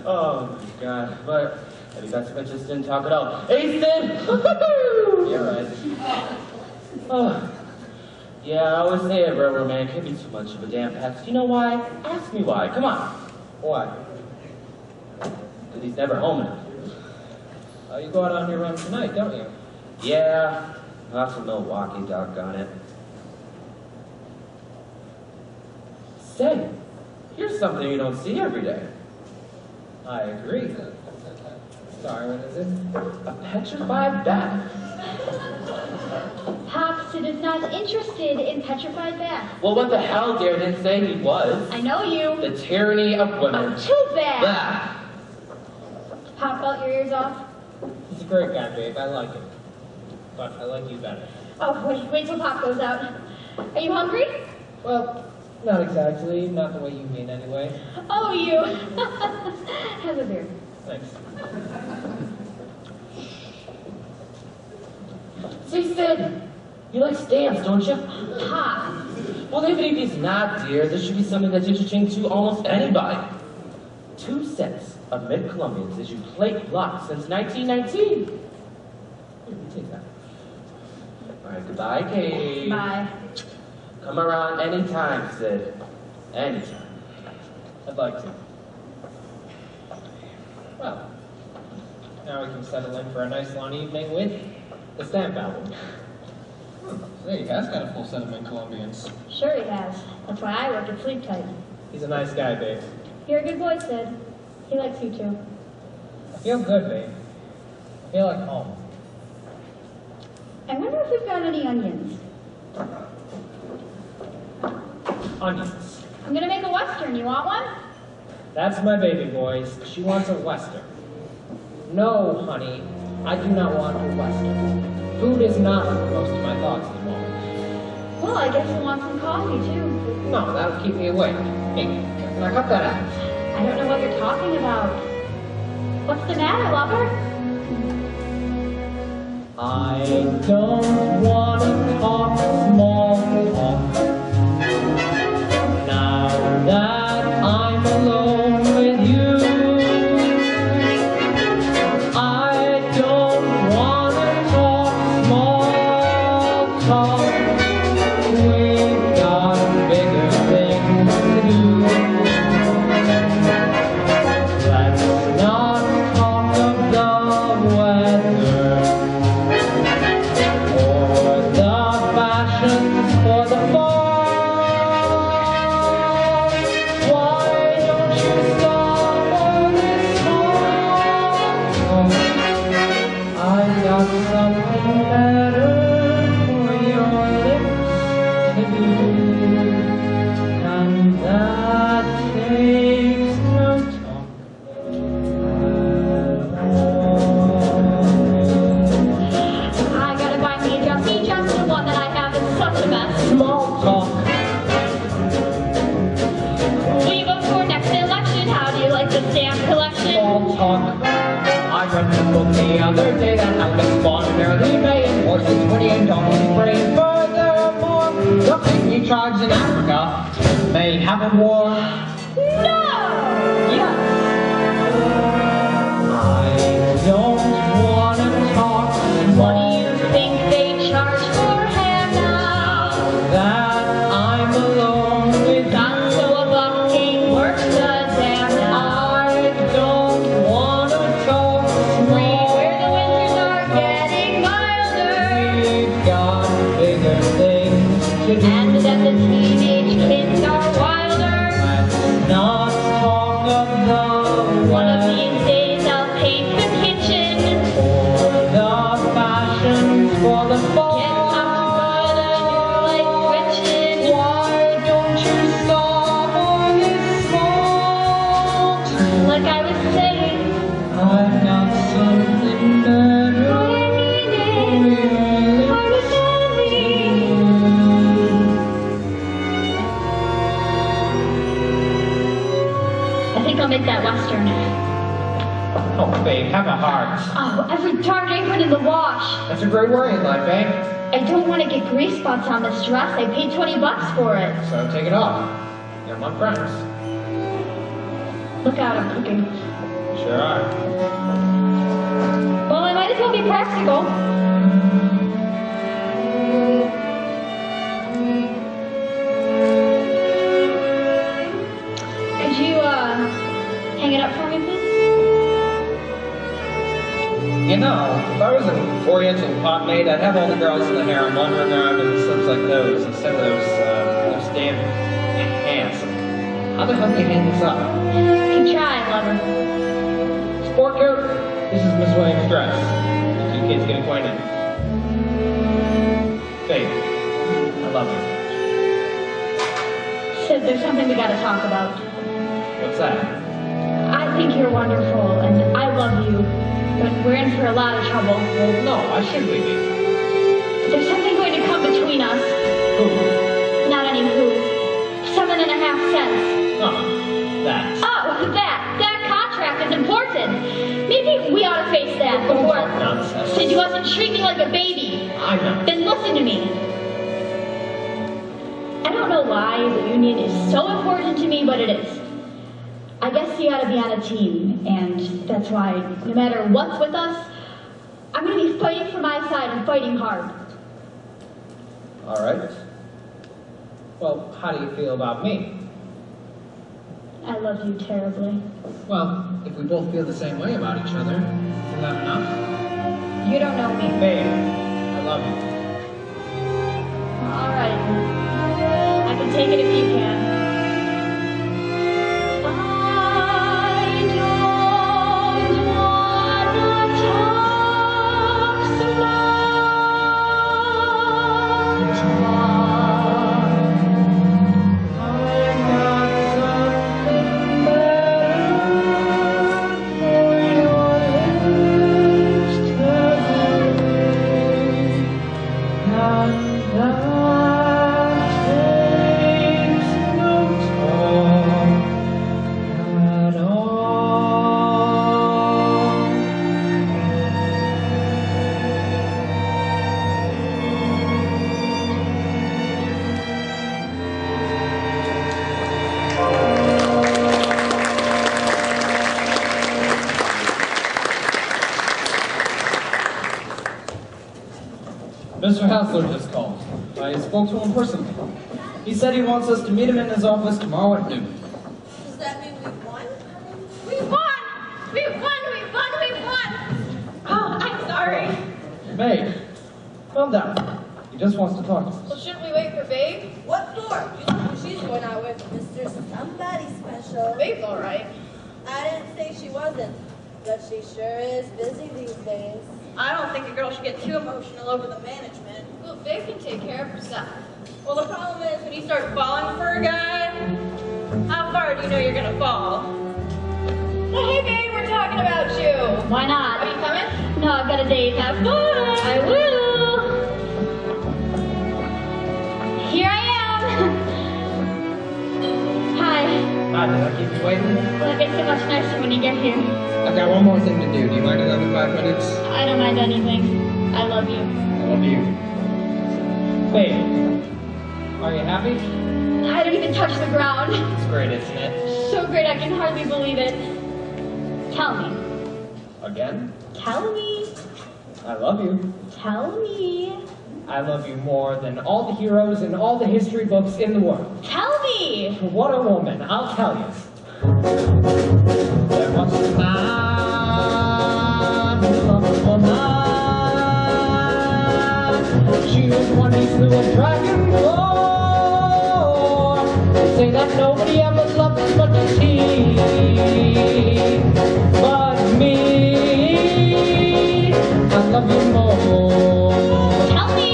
Oh my God, but maybe that's if I just didn't talk at all. Hey, Sid! You're right. Oh. Yeah, I always say a railroad man can't be too much of a damn pest. You know why? Ask me why. Come on. Why? Because he's never home enough. You go out on your run tonight, don't you? Yeah. Not from Milwaukee, doggone it. Say, here's something you don't see every day. I agree. Sorry, what is it? A petrified bat. Hopson is not interested in petrified bats. Well, what the hell, Dare didn't say he was. I know you. The tyranny of women. Too bad. Blah. Pop out your ears off. He's a great guy, babe. I like him. But I like you better. Oh, wait till Pop goes out. Are you hungry? Well, not exactly. Not the way you mean, anyway. Oh, you. Have a beer. Thanks. Say, Sid, you like stamps, don't you? Pop. Well, even if he's not, dear, this should be something that's interesting to almost anybody. 2 sets of mid-Columbians as you plate block since 1919. Here, you take that. All right, goodbye, Katie. Bye. Come around anytime, Sid. Anytime. I'd like to. Well, now we can settle in for a nice long evening with the stamp album. Hey, he has got a full set of Colombians. Sure he has. That's why I work at Sleep Tight. He's a nice guy, babe. You're a good boy, Sid. He likes you too. I feel good, babe. I feel like home. I wonder if we've got any onions. Onions. I'm gonna make a Western. You want one? That's my baby, boys. She wants a Western. No, honey, I do not want a Western. Food is not most of my thoughts at the moment. Well, I guess you want some coffee, too. No, that'll keep me awake. Hey, can I cut that out? I don't know what you're talking about. What's the matter, lover? I don't want to talk small talk. Now that I'm alone with you, I don't want to talk small talk. We've got bigger things to do. Let's not talk of the weather or the fashions for the fall. Why don't you stop all this talk? I've got something better for your lips to do, and that takes no talk at all. I gotta buy me a dressy just the one that I have is such a mess. Small talk. We vote for next election. How do you like the stamp collection? Small talk. I read the book the other day that elephants spawn barely May and horses whinny and donkeys bray. Furthermore, the pygmy tribes in Africa may have a war. No! Yes. I don't want to talk. What do you think they charge for hair now? That I'm alone with Got so a bucking works the damn now. I don't want to talk Read where the small. winters are getting milder. We've got bigger things to do. And that the teenage kids are wilder. Let's not talk of the One of weather these days I'll paint the kitchen. or the fashions for the fall. Get comfortable and you're like Gretchen. Why don't you stop all this small talk? Like I was saying, I've got something better I mean for it. your I was lips sorry. to I think I'll make that Western. Oh, babe, have a heart. Oh, every darn apron in the wash. That's a great worry in life, eh? I don't want to get grease spots on this dress. I paid $20 for it. So take it off. You're my friends. Look out, I'm cooking. Sure are. Well, I might as well be practical. Could you, hang it up for me, please? You know, if I was an Oriental pot maid, I'd have all the girls in the harem wandering around in slips like those instead of those damn pants. How the hell do you hang this up? Keep trying, lover. Sport coat? This is Miss Williams' dress. You two kids get acquainted. Babe, I love you. Sid, there's something we gotta talk about. What's that? I think you're wonderful, and I love you, but we're in for a lot of trouble. Well, no, why should we be? There's something going to come between us. Who? Not any who. 7.5 cents. Oh, that. Oh, that contract is important. Maybe we ought to face that Don't before. talk nonsense. Sid, you wasn't shrieking like a baby. I know. Then listen to me. I don't know why the union is so important to me, but it is. I guess you gotta be on a team, and that's why no matter what's with us, I'm gonna be fighting for my side and fighting hard. All right. Well, how do you feel about me? I love you terribly. Well, if we both feel the same way about each other, is that enough? You don't know me. Babe, I love you. All right. I can take it if you can. I don't wanna talk small talk. Mr. Hassler just called. I spoke to him personally. He said he wants us to meet him in his office tomorrow at noon. Does that mean we've won? We won! We won! We won! We won! Oh, I'm sorry. May, calm down. He just wants to talk to us. Well, shouldn't we wait for Babe? What for? You know who she's going out with? Mr. Somebody Special. Babe's all right. I didn't say she wasn't, but she sure is busy these days. I don't think a girl should get too emotional over the management. Well, Babe can take care of herself. Well, the problem is when you start falling for a guy, how far do you know you're gonna fall? Well, hey, Babe, we're talking about you. Why not? Are you coming? No, I've got a date. Have fun. I will. Here I am. Hi. Hi, did I keep you waiting? Well, it makes it much nicer when you get here. I've got one more thing to do. Do you mind another 5 minutes? I don't mind anything. I love you. I love you. Babe, are you happy? I don't even touch the ground. It's great, isn't it? So great, I can hardly believe it. Tell me. Again? Tell me. I love you. Tell me. I love you more than all the heroes in all the history books in the world. Tell me. What a woman, I'll tell you. There was a man who loved a woman. She was one he slew a dragon for. They say that nobody ever loved as much as he. But me, I love you more. Tell me.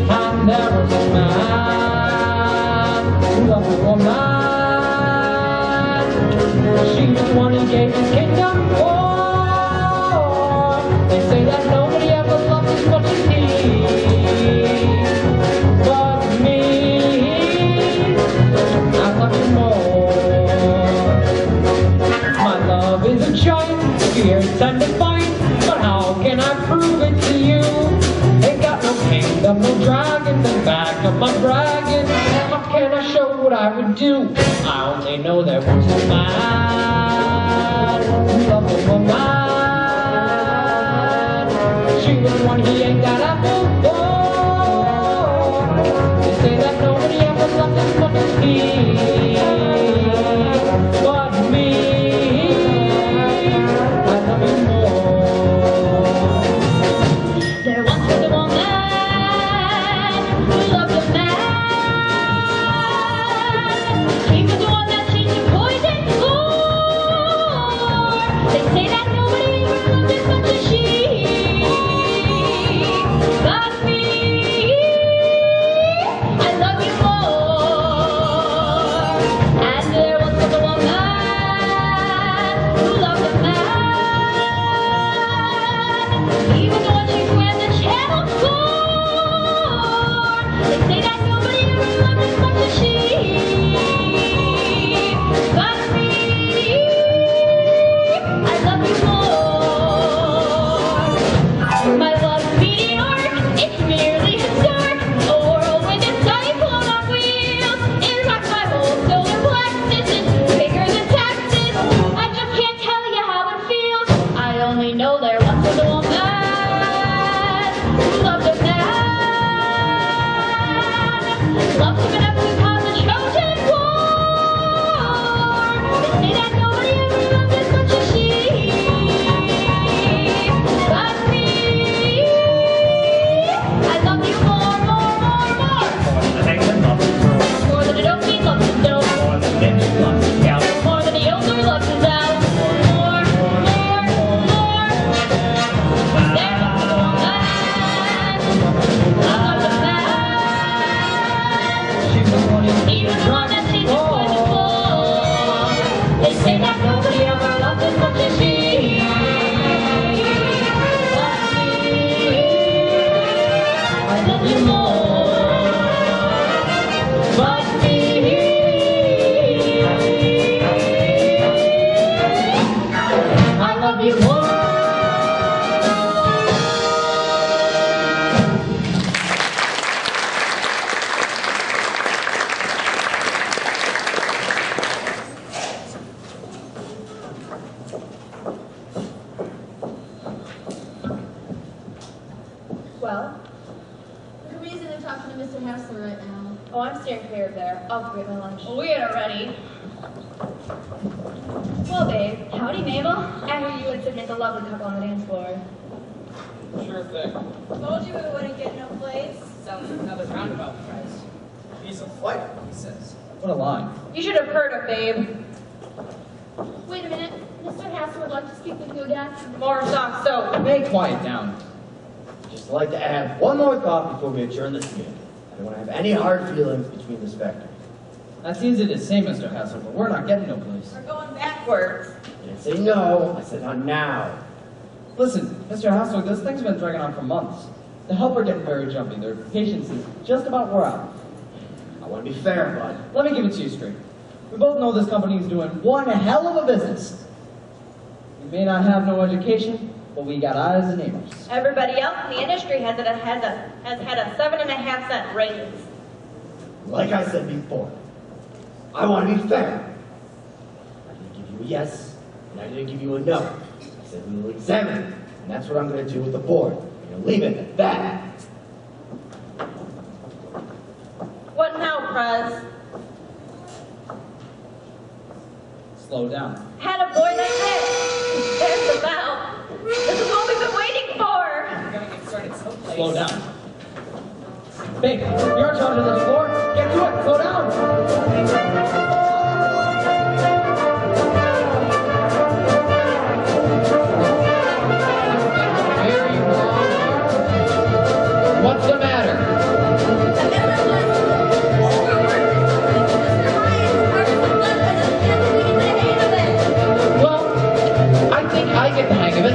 And there was a man who loved a woman. She was the one he gave his kingdom for. They say that nobody ever loved as much as he. But me, I love you more. My love is a giant, fierce and defiant. But how can I prove it to you? Ain't got no kingdom, no dragon, the back of my dragon. How can I show what I would do? I only know there was a man who loved a woman. She was one he ain't got apple for. They say that nobody ever loved as much as he. But me, I love you more. There once was a woman who loved a man. He was the one that she took poison for. They say that nobody ever loved as much as she. But me, I love you more. And there once was a woman who loved a man. He was the one she swam the channel for. They say that nobody ever loved as much as she. But me, I love you more. My love's meteoric, it's merely historic. A whirlwind and cyclone on wheels. It rocks my whole solar plexus. It's bigger than Texas. I just can't tell you how it feels. I only know there once was a woman who loved a man. Loved him enough to cause a Trojan War. They say that nobody ever loved as much as she. But me, I love you more, more, more, more. More than a dope fiend loves his dope. More than the older loves his out. More, more, more. There was a woman who loved a man. He was the one that she took poison for. They say that nobody ever loved as much as she. But me, I love you more. But me, I love you more. Well, Mr. Hassler right now. Oh, I'm steering clear of there. I'll get my lunch. Well, we ain't ready. Well, babe. Howdy, Mabel. I hear you and Sid make a lovely couple on the dance floor. Sure thing. Told you we wouldn't get no place. Sounds like another roundabout price. He's a fighter, he says. What a line. You should have heard her, babe. Wait a minute. Mr. Hassler would like to speak with you again. More soft soap. May quiet down. Just like to add one more thought before we adjourn this meeting. I don't want to have any hard feelings between the specters. That's easy to say, Mr. Hassler, but we're not getting no place. We're going backwards. I didn't say no, I said not now. Listen, Mr. Hassler, this thing's been dragging on for months. The help are getting very jumpy. Their patience is just about wore out. I want to be fair, bud. Let me give it to you straight. We both know this company is doing one hell of a business. We may not have no education, but we got eyes and ears. Everybody else in the industry has had a 7.5-cent raise. Like I said before, I want to be fair. I didn't give you a yes, and I didn't give you a no. I said we will examine it, and that's what I'm going to do with the board. I'm going to leave it at that. What now, Prez? Slow down. Had a boy like this. There's the bell. This is what we've been waiting for. We're gonna get started someplace. Slow down. Babe, you're in charge of this floor. Get to it. Slow down. Here you are. What's the matter? Well, I think I get the hang of it.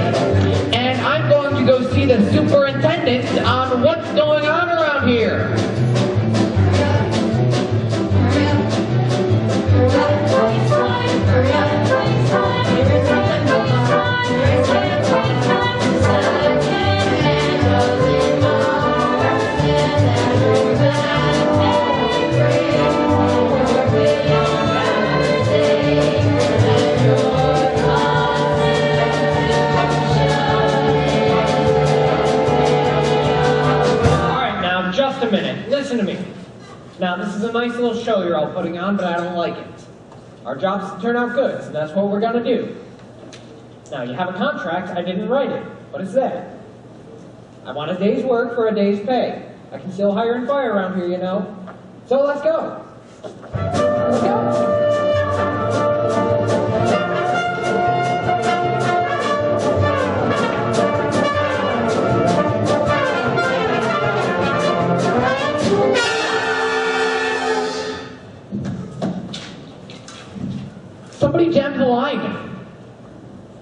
And I'm going to go see the superintendent on what's going on around here. Just a minute, listen to me. Now, this is a nice little show you're all putting on, but I don't like it. Our job is to turn out goods, and that's what we're gonna do. Now, you have a contract, I didn't write it, but it's there. I want a day's work for a day's pay. I can still hire and fire around here, you know. So let's go. Let's go. Somebody jammed the line.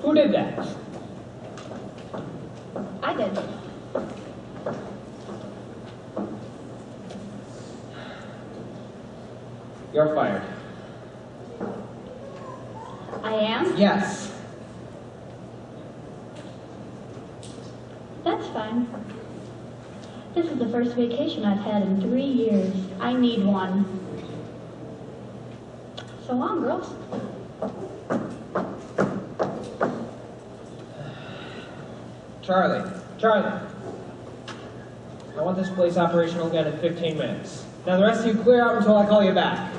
Who did that? I did. You're fired. I am? Yes. That's fine. This is the first vacation I've had in 3 years. I need one. So long, girls. Charlie. I want this place operational again in 15 minutes. Now the rest of you clear out until I call you back.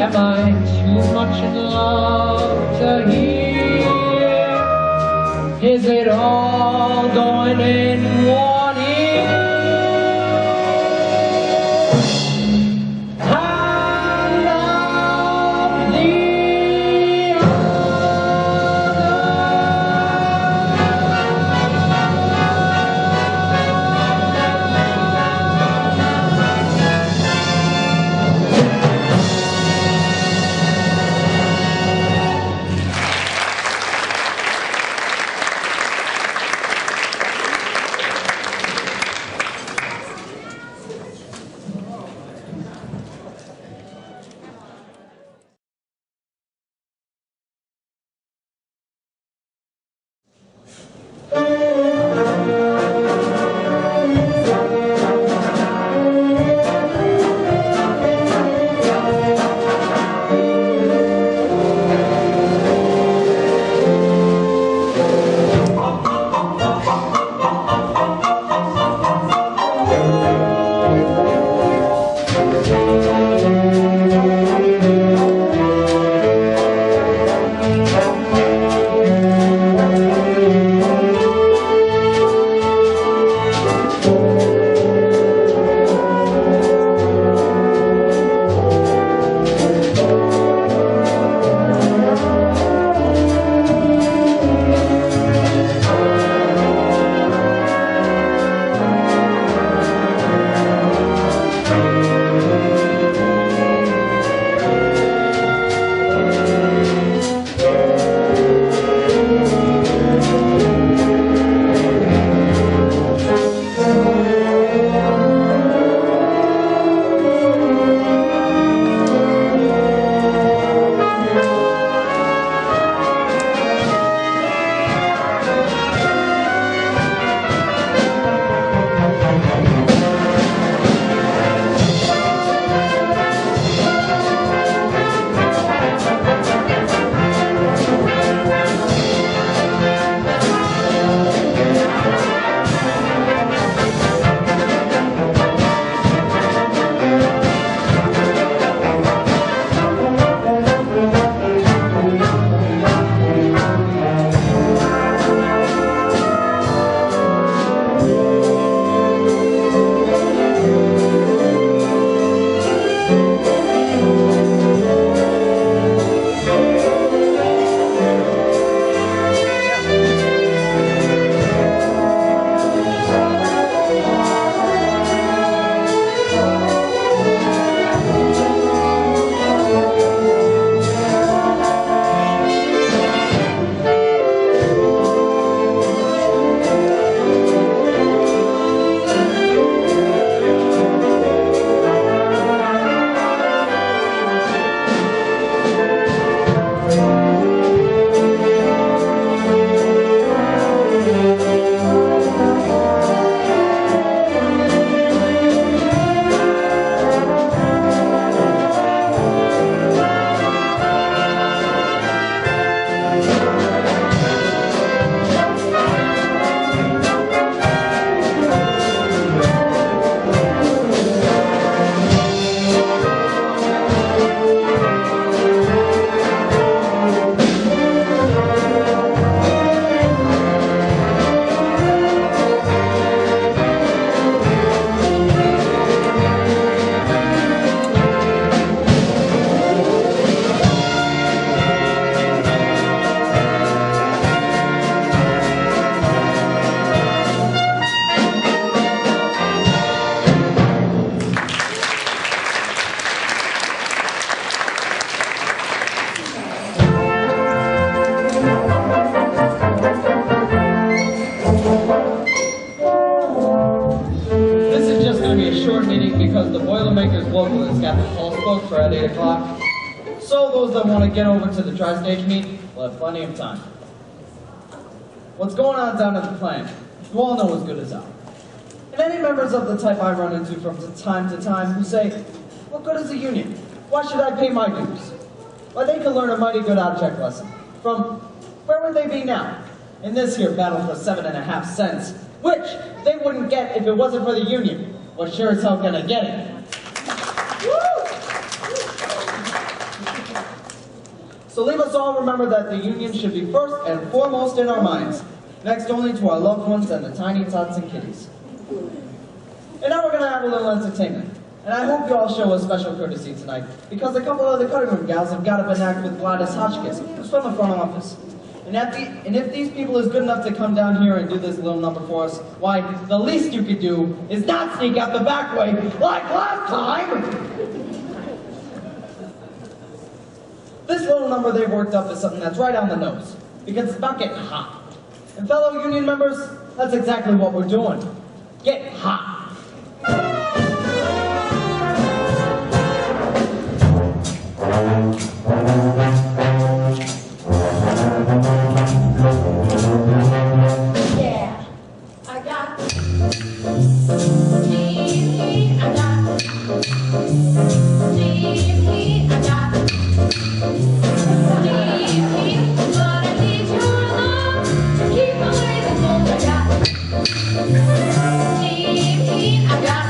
Am I too much in love to hear? because the Boilermakers local has got the pulse book for at 8 o'clock. So those that want to get over to the Tri-Stage meet will have plenty of time. What's going on down at the plant, you all know as good as I. And any members of the type I run into from time to time who say, what good is a union? Why should I pay my dues? Why, they could learn a mighty good object lesson. From where would they be now? In this here battle for 7.5 cents, which they wouldn't get if it wasn't for the union. Well, sure as hell gonna get it. So leave us all remember that the union should be first and foremost in our minds, next only to our loved ones and the tiny tots and kitties. And now we're gonna have a little entertainment. And I hope you all show a special courtesy tonight, because a couple of the cutting room gals have got up and act with Gladys Hotchkiss, who's from the front office. And if these people is good enough to come down here and do this little number for us, why, the least you could do is not sneak out the back way like last time! This little number they've worked up is something that's right on the nose, because it's about getting hot. And fellow union members, that's exactly what we're doing. Get hot. Yeah, I got G.E. I got G.E. I got G.E. But I need your love to keep away the cold. I got G.E. I got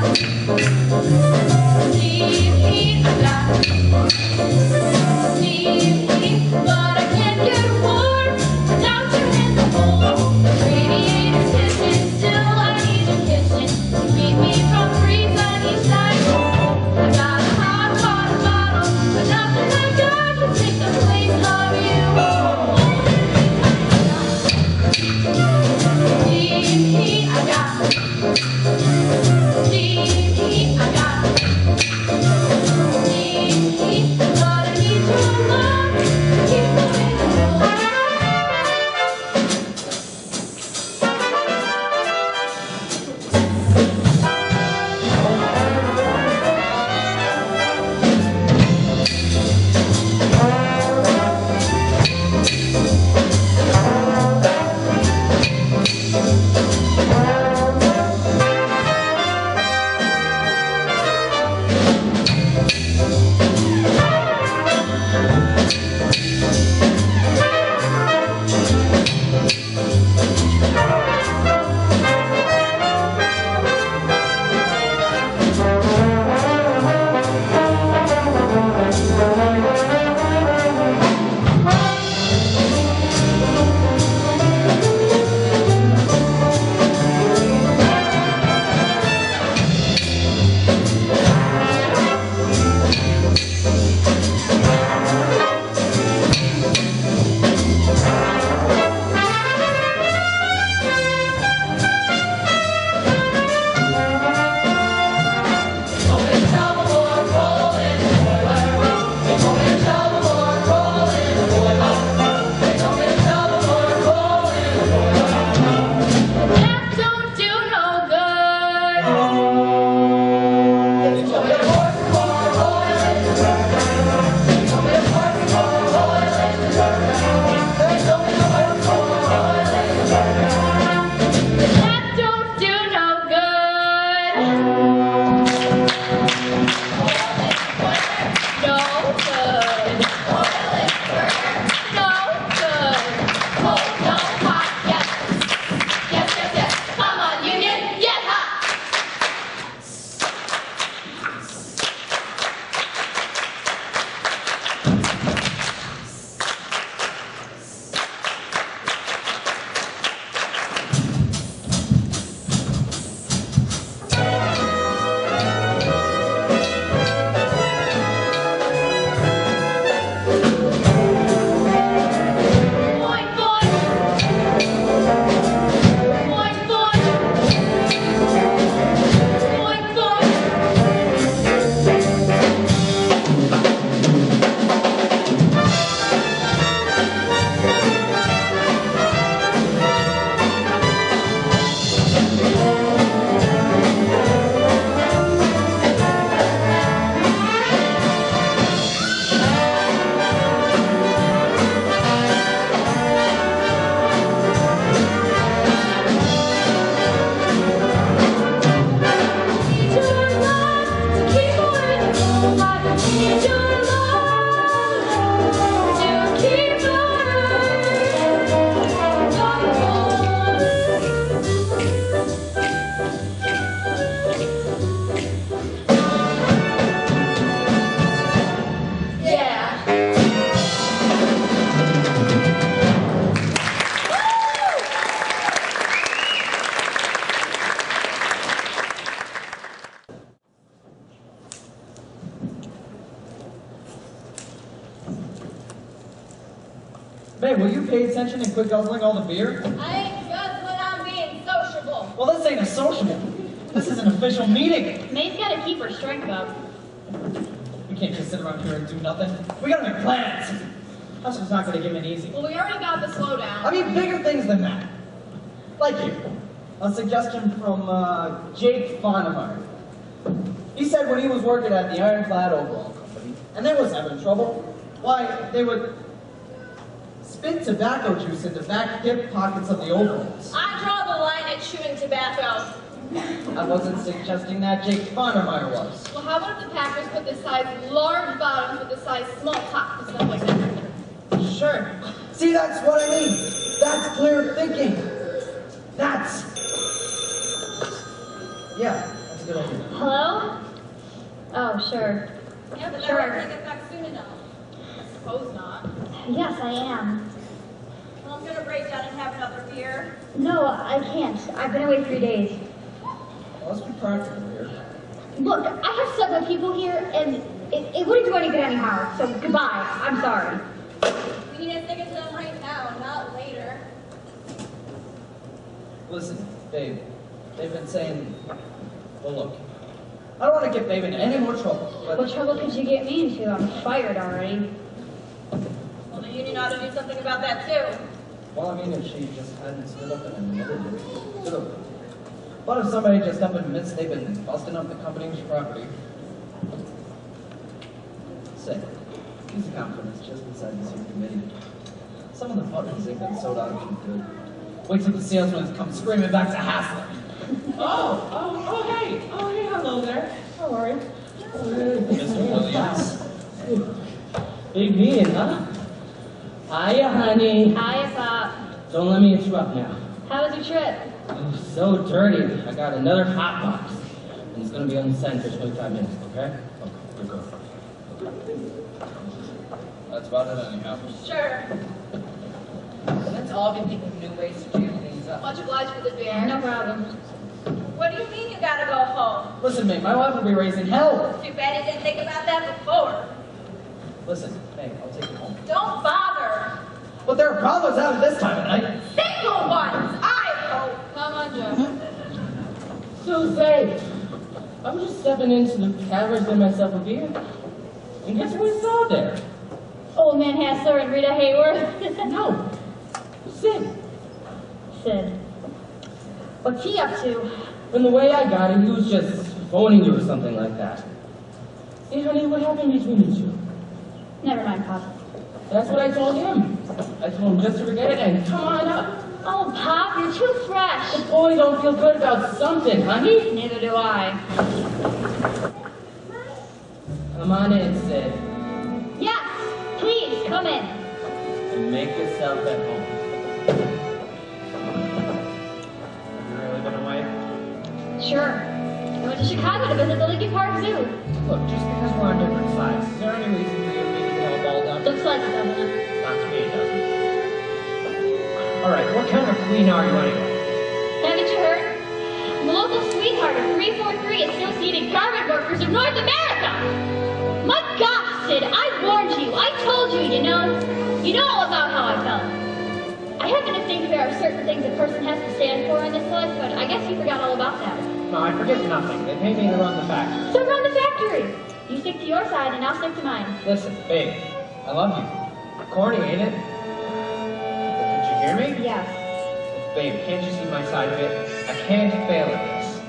need your love to keep the earth yeah. Babe, will you pay attention and quit guzzling all the beer? I ain't guzzling, I'm being sociable. Well, this ain't a sociable. This is an official meeting. May's gotta keep her strength up. We can't just sit around here and do nothing. We gotta make plans. Hustle's not gonna give in easy. Well, we already got the slowdown. I mean, bigger things than that. Like here, a suggestion from Jake Fonemeyer. He said when he was working at the Ironclad Overall Company, and they was having trouble, why, they would spit tobacco juice into back hip pockets of the overalls. I draw the line at chewing tobacco. I wasn't suggesting that, Jake Fonemeyer was. Well, how about if the Packers put the size large bottoms with the size small tops and stuff like that? Sure. See, that's what I mean. That's clear thinking. That's... Yeah, that's a good idea. Hello? Oh, sure. Yeah, but Sure. that won't take effect soon enough. I suppose not. Yes, I am. Well, I'm gonna break down and have another beer. No, I can't. I've been away 3 days. Well, let's be practical here. Look, I have several people here, and it wouldn't do any good anyhow, so goodbye. I'm sorry. We need to stick it to them right now, not later. Listen, babe, they've been saying, well, look, I don't want to get babe into any more trouble, but... What trouble could you get me into? I'm fired already. Well, the union ought to do something about that, too. Well, I mean, if she just hadn't stood up and admitted it, should have. What if somebody just up and admits they've been busting up the company's property? Say, these compliments just inside this here committee. Some of the buttons they've been sewed on too good. Wait till the salesman comes screaming back to hassling. Hey, hello there. How are you? Mr. Williams. Big meeting, huh? Hiya, honey. Hiya, Pop. Don't let me interrupt now. How was your trip? Oh, so dirty. I got another hot box. And it's gonna be on the send for 25 minutes, okay? Okay, good girl. That's about it anyhow. Sure. Let's all be thinking of new ways to jam things up. Much obliged for the beer. No problem. What do you mean you gotta go home? Listen, mate, my wife will be raising hell. Too bad you didn't think about that before. Listen, mate, I'll take you home. Don't bother. But there are problems out at this time of night. Single ones, I hope. Come on, Joe. So say, I was just stepping into the tavern to get myself a beer. And guess what I saw there? Old Man Hassler and Rita Hayworth. No. Sid. Sid. What's he up to? From the way I got it, he was just phoning you or something like that. Hey, honey, what happened between you two? Never mind, Pop. That's what I told him. I told him just to forget it and come on up. Oh, Pop, you're too fresh. The boy don't feel good about something, honey. Neither do I. Come on in, Sid. Yes, please, come in. And make yourself at home. Have you really been away? Sure. I went to Chicago to visit the Lincoln Park Zoo. Look, just because we're on different sides, is there any reason for you and me to get all balled up? Looks like it, doesn't it? Not to me, it doesn't. Alright, what kind of queen are you anyway? Haven't you heard? I'm the local sweetheart of 343 Associated Garment Workers of North America. My gosh, Sid, I warned you. I told you, you know. You know all about how I felt. I happen to think there are certain things a person has to stand for in this life, but I guess you forgot all about that. No, I forget nothing. They pay me to run the factory. So run the factory. You stick to your side, and I'll stick to mine. Listen, babe, I love you. Corny, ain't it? Did you hear me? Yes. Babe, can't you see my side of it? I can't fail at this.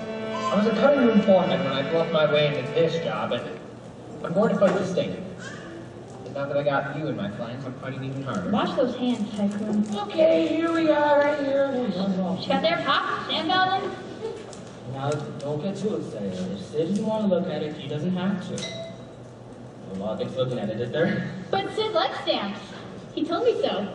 I was a cutting room foreman when I bluffed my way into this job, and I'm going to fight to stay. But now that I got you in my flanks, I'm fighting even harder. Watch those hands, Tycoon. Okay, here we are, right here. She got there, Pop? Sam Belden? Now, don't get too excited. If Sid doesn't want to look at it, he doesn't have to. A lot of looking at it, is there? But Sid likes stamps. He told me so.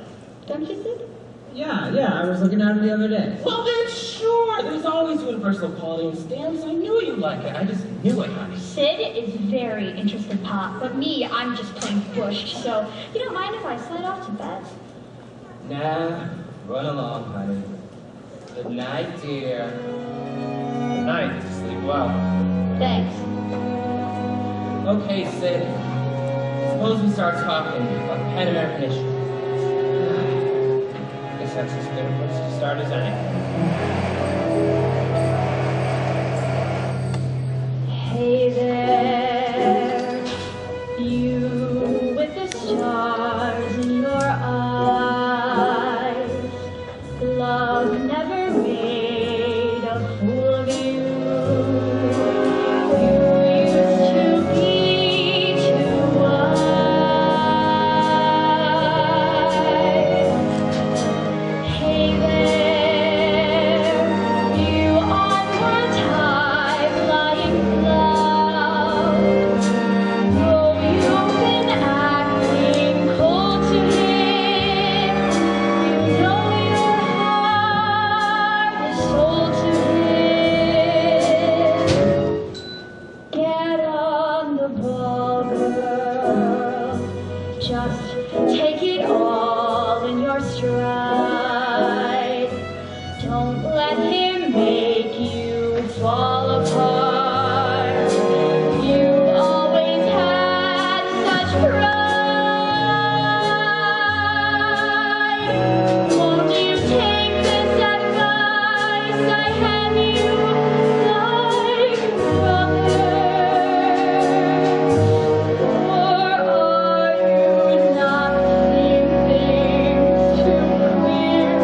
Don't you, Sid? Yeah, I was looking at it the other day. Well then, sure. There's always universal quality in stamps. I knew you'd like it. I just knew it, honey. Sid is very interested in pop, but me, I'm just plain bushed. So, you don't mind if I slide off to bed? Nah, run along, honey. Good night, dear. Good night. Sleep well. Thanks. Okay, Sid. Suppose we start talking about Pan American history. Guess that's as good a place to start as any. Hey there, you with the stars in your eyes. Love never made a fool of you. You used to be too wise. Hey there, you on one time lying loud. Though you've been acting cold to him, you know your heart is sold to him. Get on the ball, girl. Just take it all in your stride. Don't let him make you fall apart. You always had such pride. Won't you take this advice I hand you like a brother? Or are you not seeing things too clear?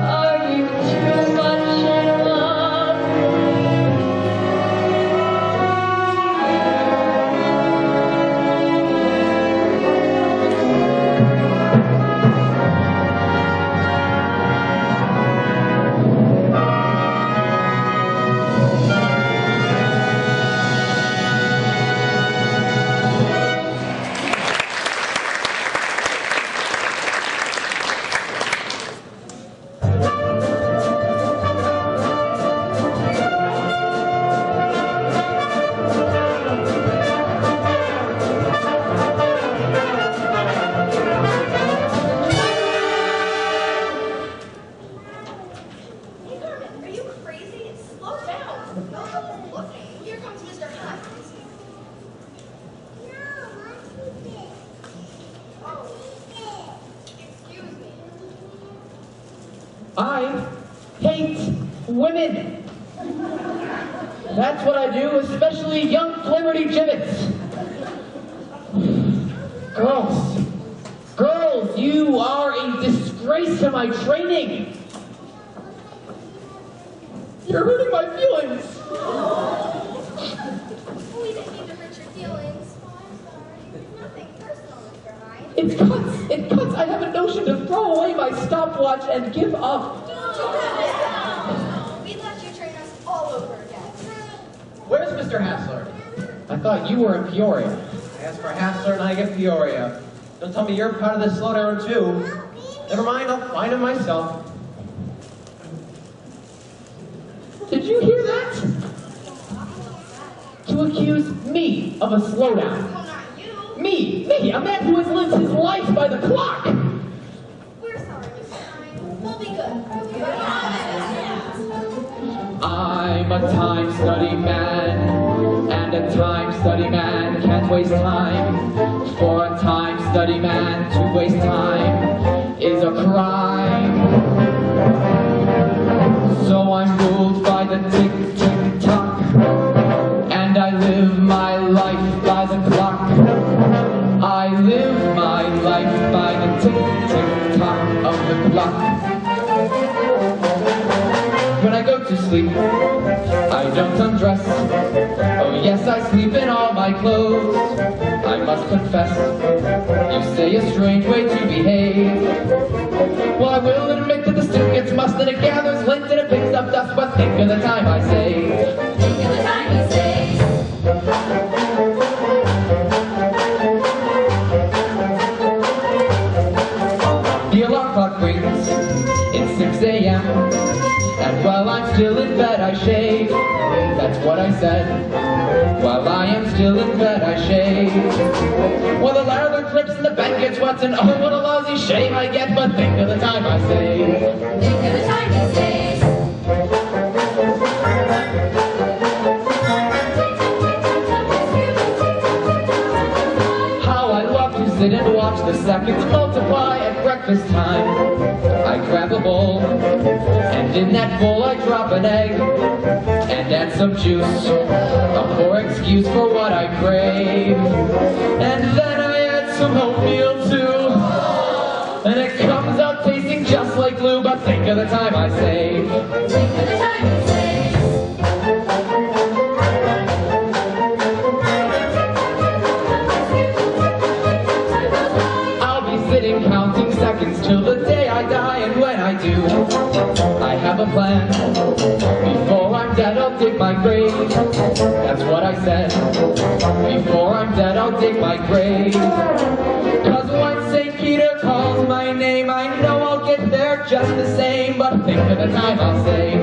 Are you too much in love? Hey, Carmen, are you crazy? Slow down. No one's looking. Here comes Mr. Haskins. Oh, excuse me. I hate women. That's what I do, especially young flibberty gibbets. Girls, you are a disgrace to my training. You're hurting my feelings. We didn't mean to hurt your feelings. Oh, I'm sorry. Nothing personal, Mr. Hyde. It cuts. I have a notion to throw away my stopwatch and give up. We'd let you train us all over again. Where's Mr. Hassler? I thought you were in Peoria. As for Hassler and I get Peoria. Don't tell me you're part of this slowdown too. Never mind, I'll find him myself. Did you hear that? To accuse me of a slowdown. Well, not you. Me, a man who has lived his life by the clock. We're sorry, Mr. Hyde. We'll be good. I'm a time study man, and a time study man can't waste time. For a time study man to waste time is a crime. So I'm ruled by the tick-tick-tock, and I live my life by the clock. I live my life by the tick-tick-tock of the clock. When I go to sleep, I don't undress. Oh yes, I sleep in all my clothes. I must confess, you say a strange way to behave. Well, I will admit that the stick gets mussed and it gathers lint and it picks up dust, but think of the time I say. Think of the time you say. shave. That's what I said. While I am still in bed, I shave. Well, the lather drips and the bed gets wet, and oh, what a lousy shave I get. But think of the time I save. Think of the time you save. How I love to sit and watch the seconds multiply at breakfast time. I grab a bowl, and in that bowl I drop an egg, and add some juice, a poor excuse for what I crave. And then I add some oatmeal too, and it comes out tasting just like glue. But think of the time I save. Think of the time you save. Sitting counting seconds till the day I die, and when I do, I have a plan. Before I'm dead, I'll dig my grave. That's what I said. Before I'm dead, I'll dig my grave. 'Cause when St. Peter calls my name, I know I'll get there just the same. But think of the time I'll save.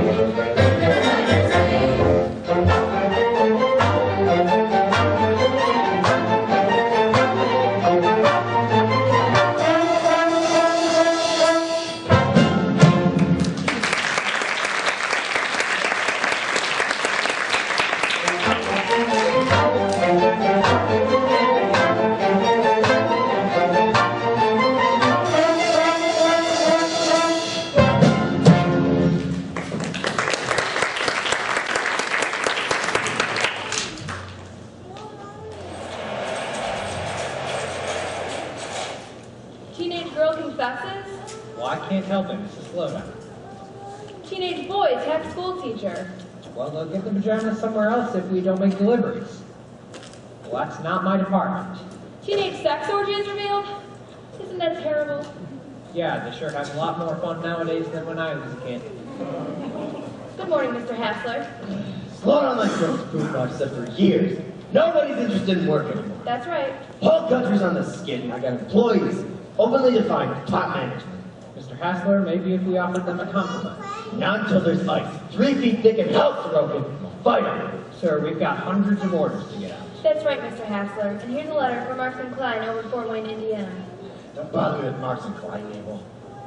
Teenage girl confesses? Well, I can't help it. It's a slowdown. Teenage boy attacks school teacher. Well, they'll get the pajamas somewhere else if we don't make deliveries. Well, that's not my department. Teenage sex orgy is revealed? Isn't that terrible? Yeah, they sure have a lot more fun nowadays than when I was a kid. Good morning, Mr. Hassler. Slow down like this proof I've said for years. Nobody's interested in work anymore. That's right. Whole country's on the skin. I got employees, openly defined top management. Mr. Hassler, maybe if we offered them a compromise. Not until there's ice, 3 feet thick and hell's broken. Fight it. Sir, we've got hundreds of orders to get out. That's right, Mr. Hassler. And here's a letter from Marks & Klein over Fort Wayne, Indiana. Don't bother me with Marks & Klein, Abel.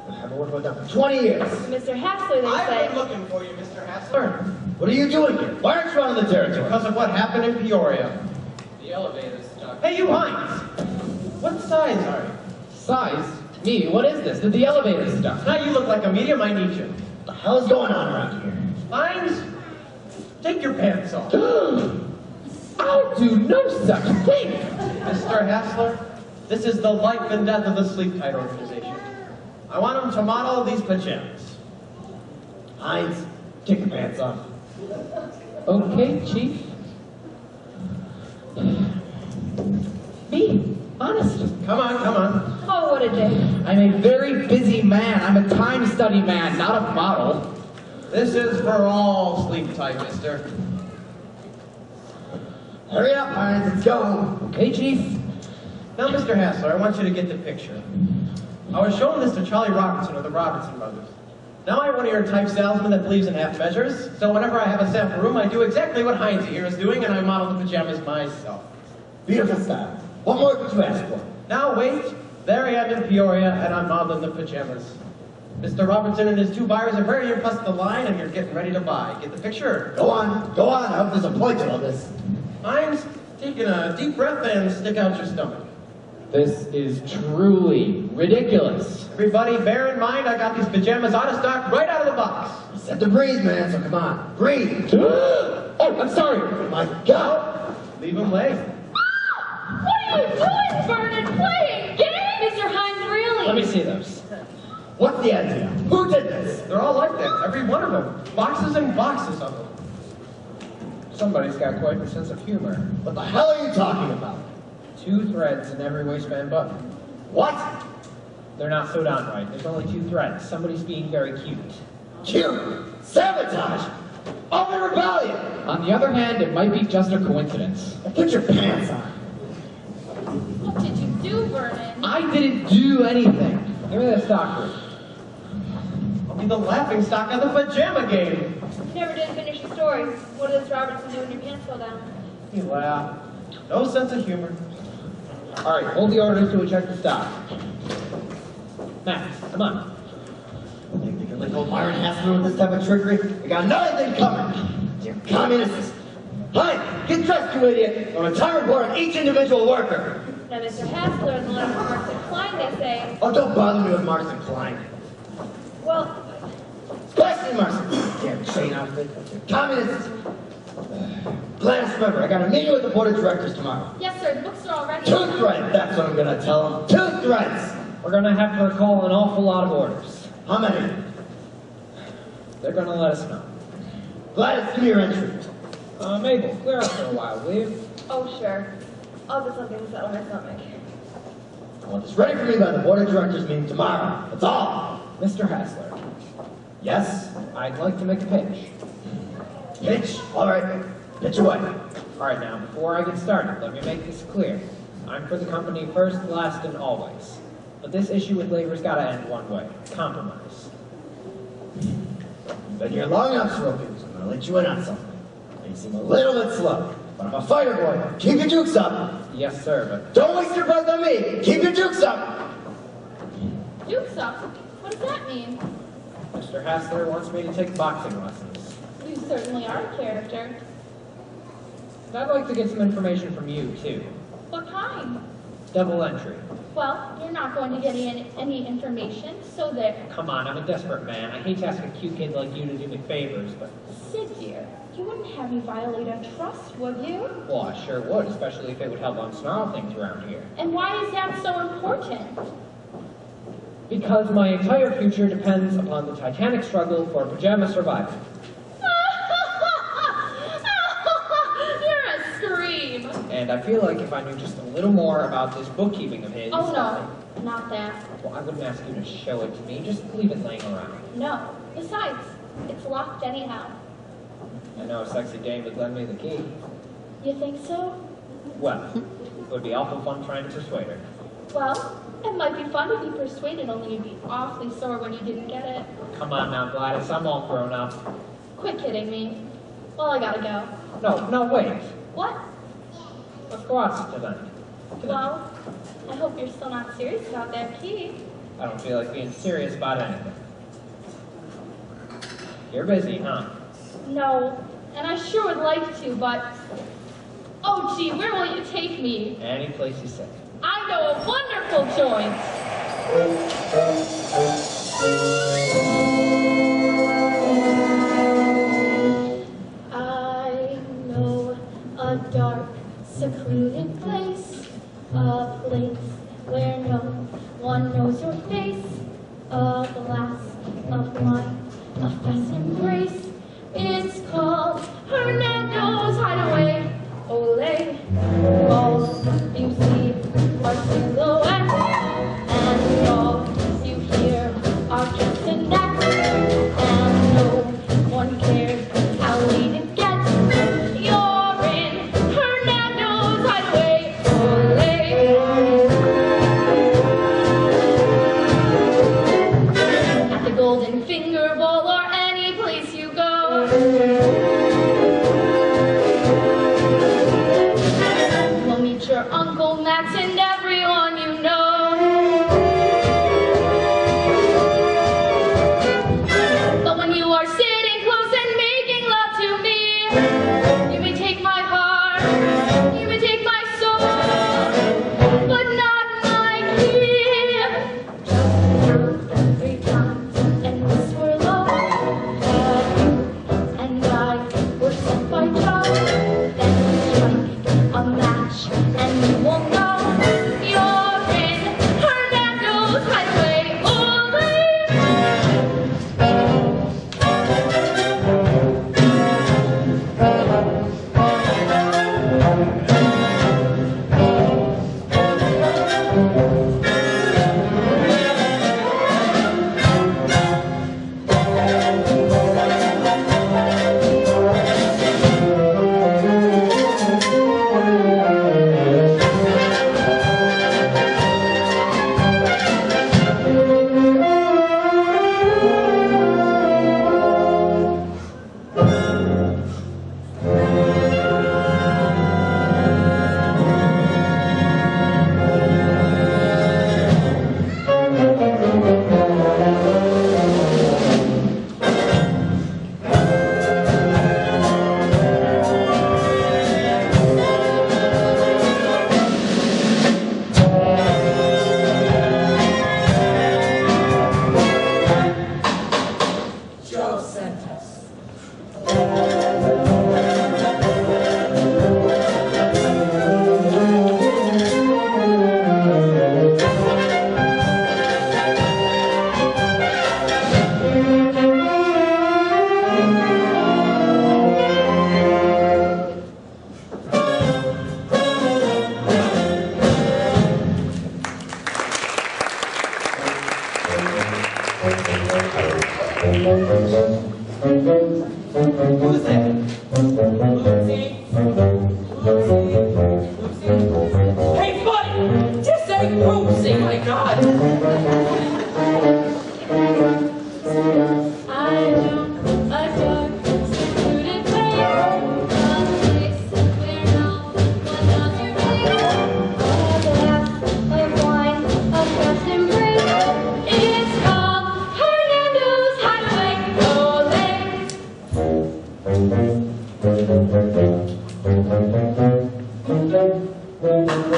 I haven't worked with them for 20 years. Mr. Hassler, they I've say... been looking for you, Mr. Hassler. What are you doing here? Why aren't you running the territory? Because of what happened in Peoria. The elevator's stuck. Hey, you Heinz! What size are you? Size? Me? What is this? Did the elevator stuck? Now you look like a medium. I need you. What the hell is going on around here? Heinz, take your pants off. I'll do no such thing! Mr. Hassler, this is the life and death of the Sleep Tight organization. I want him to model these pajamas. Heinz, take your pants off. Okay, Chief. Me? Honest. Come on, come on. Oh, what a day. I'm a very busy man. I'm a time study man, not a model. This is for all sleep tight, mister. Hurry up, Heinz, let's go. Okay, Chief. Now, Mr. Hassler, I want you to get the picture. I was showing this to Charlie Robinson of the Robinson Brothers. Now I'm one of your type salesmen that believes in half measures, so whenever I have a sample room, I do exactly what Heinz here is doing, and I model the pajamas myself. Beautiful style. What more could you ask for? Now wait, there I am in Peoria, and I'm modeling the pajamas. Mr. Robinson and his 2 buyers are very impressed with the line, and you're getting ready to buy. Get the picture? Go on, go on. I hope there's a point to all this. Heinz, taking a deep breath and stick out your stomach. This is truly ridiculous. Everybody, bear in mind, I got these pajamas out of stock right out of the box. You said to breathe, man, so come on. Breathe. Oh, I'm sorry. My God. Leave him lay. What are you doing, Vernon? Playing games? Mr. Hines, really? Let me see those. What's the idea? Who did this? They're all like that, every one of them. Boxes and boxes of them. Somebody's got quite a sense of humor. What the hell are you talking about? 2 threads in every waistband button. What? They're not sewed on right. There's only 2 threads. Somebody's being very cute. Cute? Sabotage? Open rebellion! On the other hand, it might be just a coincidence. Put your pants on. What did you do, Vernon? I didn't do anything. Give me the stock group. I'll be the laughing stock of the pajama game. You never did finish the story. story? What does Robertson do when your pants fall down? You laugh. No sense of humor. All right, hold the orders till we check the stock. Max, come on. Think they can lick old Myron Hassler with this type of trickery? They got another thing coming. You communists. Hi, get dressed, you idiot. On a time report on each individual worker. Now, Mr. Hassler and the letter from Marks and Klein, they say. Oh, don't bother me with Marks and Klein. Well, Especially Marks and Klein. Damn chain outfit. Communists. Gladys, remember, I got a meeting with the board of directors tomorrow. yes, sir, the books are all ready. 2 threads, that's what I'm gonna tell them. 2 threads. We're gonna have her call an awful lot of orders. How many? They're gonna let us know. Gladys, give me your entry. Mabel, clear up for a while, will you? Oh, sure. I'll get something to settle my stomach. I want this ready for me by the board of directors meeting tomorrow. That's all. Mr. Hassler. Yes? I'd like to make a pitch. Pitch? All right. Pitch away. All right, now, before I get started, let me make this clear. I'm for the company first, last, and always. But this issue with labor's gotta end one way. Compromise. You've been here long enough, Scorpions. I'm gonna let you in on something. May seem a little bit slow, but I'm a fighter boy. Keep your dukes up. Yes, sir, but... Don't waste your breath on me. Keep your dukes up. Dukes up? What does that mean? Mr. Hassler wants me to take boxing lessons. You certainly are a character. And I'd like to get some information from you, too. What kind? Double entry. Well, you're not going to get any information, so there. Come on, I'm a desperate man. I hate to ask a cute kid like you to do me favors, but... Sid, dear, you wouldn't have me violate a trust, would you? Well, I sure would, especially if it would help unsnarl things around here. And why is that so important? Because my entire future depends upon the titanic struggle for pajama survival. You're a scream. And I feel like if I knew just a little more about this bookkeeping of his... Oh, no, not that. Well, I wouldn't ask you to show it to me. Just leave it laying around. No. Besides, it's locked anyhow. I know a sexy dame would lend me the key. You think so? Well, it would be awful fun trying to persuade her. Well, it might be fun to be persuaded, only you'd be awfully sore when you didn't get it. Come on now, Gladys. I'm all grown up. Quit kidding me. Well, I gotta go. No, wait. What? Let's go out tonight. Well, I hope you're still not serious about that key. I don't feel like being serious about anything. You're busy, huh? No, and I sure would like to, but... Oh, gee, where will you take me? Any place you say. I know a wonderful joint. I know a dark, secluded place, a place where no one knows your face, a glass of wine, a fast embrace. It's called Hernando's Hideaway. Ole, all you see are silhouettes, and all you hear are just a net, and no one cares how late it gets. You're in Hernando's Hideaway. Ole. At the Golden Finger Bowl or any place you go. Your Uncle Max and everyone you know. But when you are sitting close and making love to me, you may take my heart, you may take my soul, but not my key. Just every time and whisper low that you and I were sent by Joe. Then you strike a match. And you won't know you're in Hernando's Hideaway.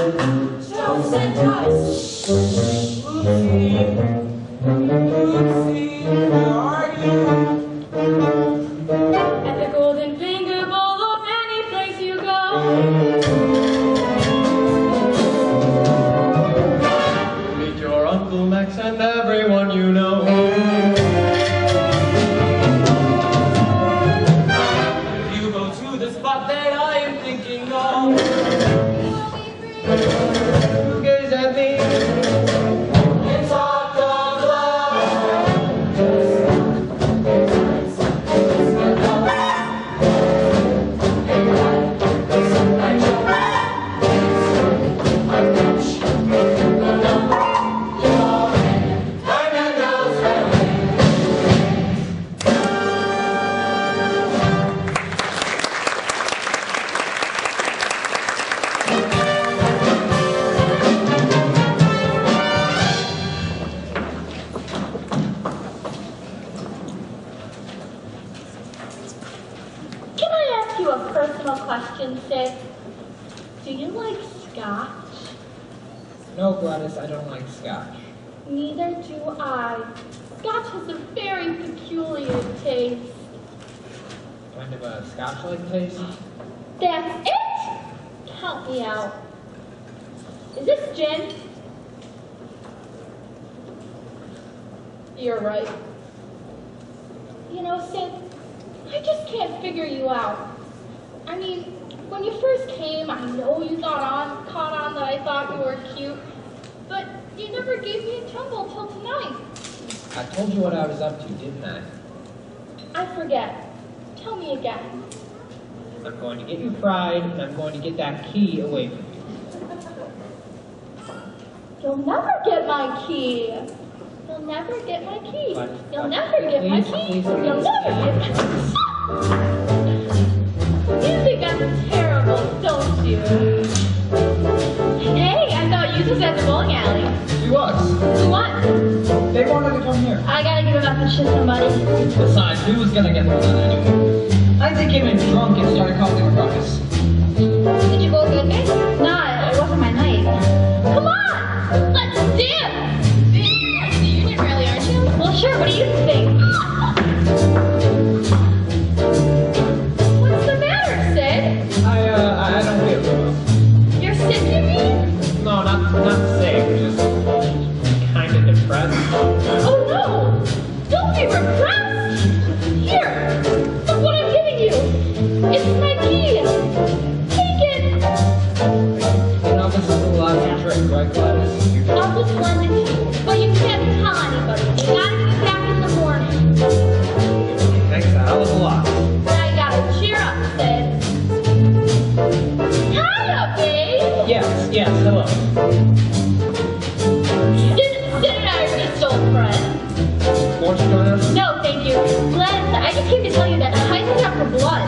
Just and just. Lucy, where are you? At the Golden Finger Bowl or any place you go. Meet your Uncle Max and everyone you know. If you go to the spot that I am thinking of, you gaze at me and talk of Can I ask you a personal question, Sid? Do you like scotch? No, Gladys, I don't like scotch. Neither do I. Scotch has a very peculiar taste. Kind of a scotch-like taste? That's it! Help me out. Is this gin? You're right. You know, Sid, I just can't figure you out. I mean, when you first came, I know you caught on that I thought you were cute, but you never gave me a tumble till tonight. I told you what I was up to, didn't I? I forget. Tell me again. I'm going to get you fried, and I'm going to get that key away from you. You'll never get my key. You'll never get my key. You'll never get my key. You'll never get my You think I'm terrible, don't you? Hey, I thought you was at the bowling alley. He was. Who won? They wanted to come here. I gotta give him up and shit somebody. Besides, who was gonna get them done anyway? I think he came in drunk and started causing a ruckus. Did you both good, mate? No, it wasn't my night. Come on! Let's dance! You're going to the union rally, aren't you? Well, sure. What do you think? What's the matter, Sid? I don't feel so well. You're sick, you mean? No, not sick, just kind of depressed. Oh, no! Don't be repressed! Here! Look what I'm giving you! It's my key! Take it! You know, this is the last trick, right, Gladys? I'll just lend it to you, but you can't tell anybody. You gotta give it back in the morning. Thanks a hell of a lot. Now you gotta cheer up, Sid. Hiya, babe! Yes, hello. Sid and I are just old friends. Won't you join us? No, thank you. Glenn, I just came to tell you that Heisen's out for blood.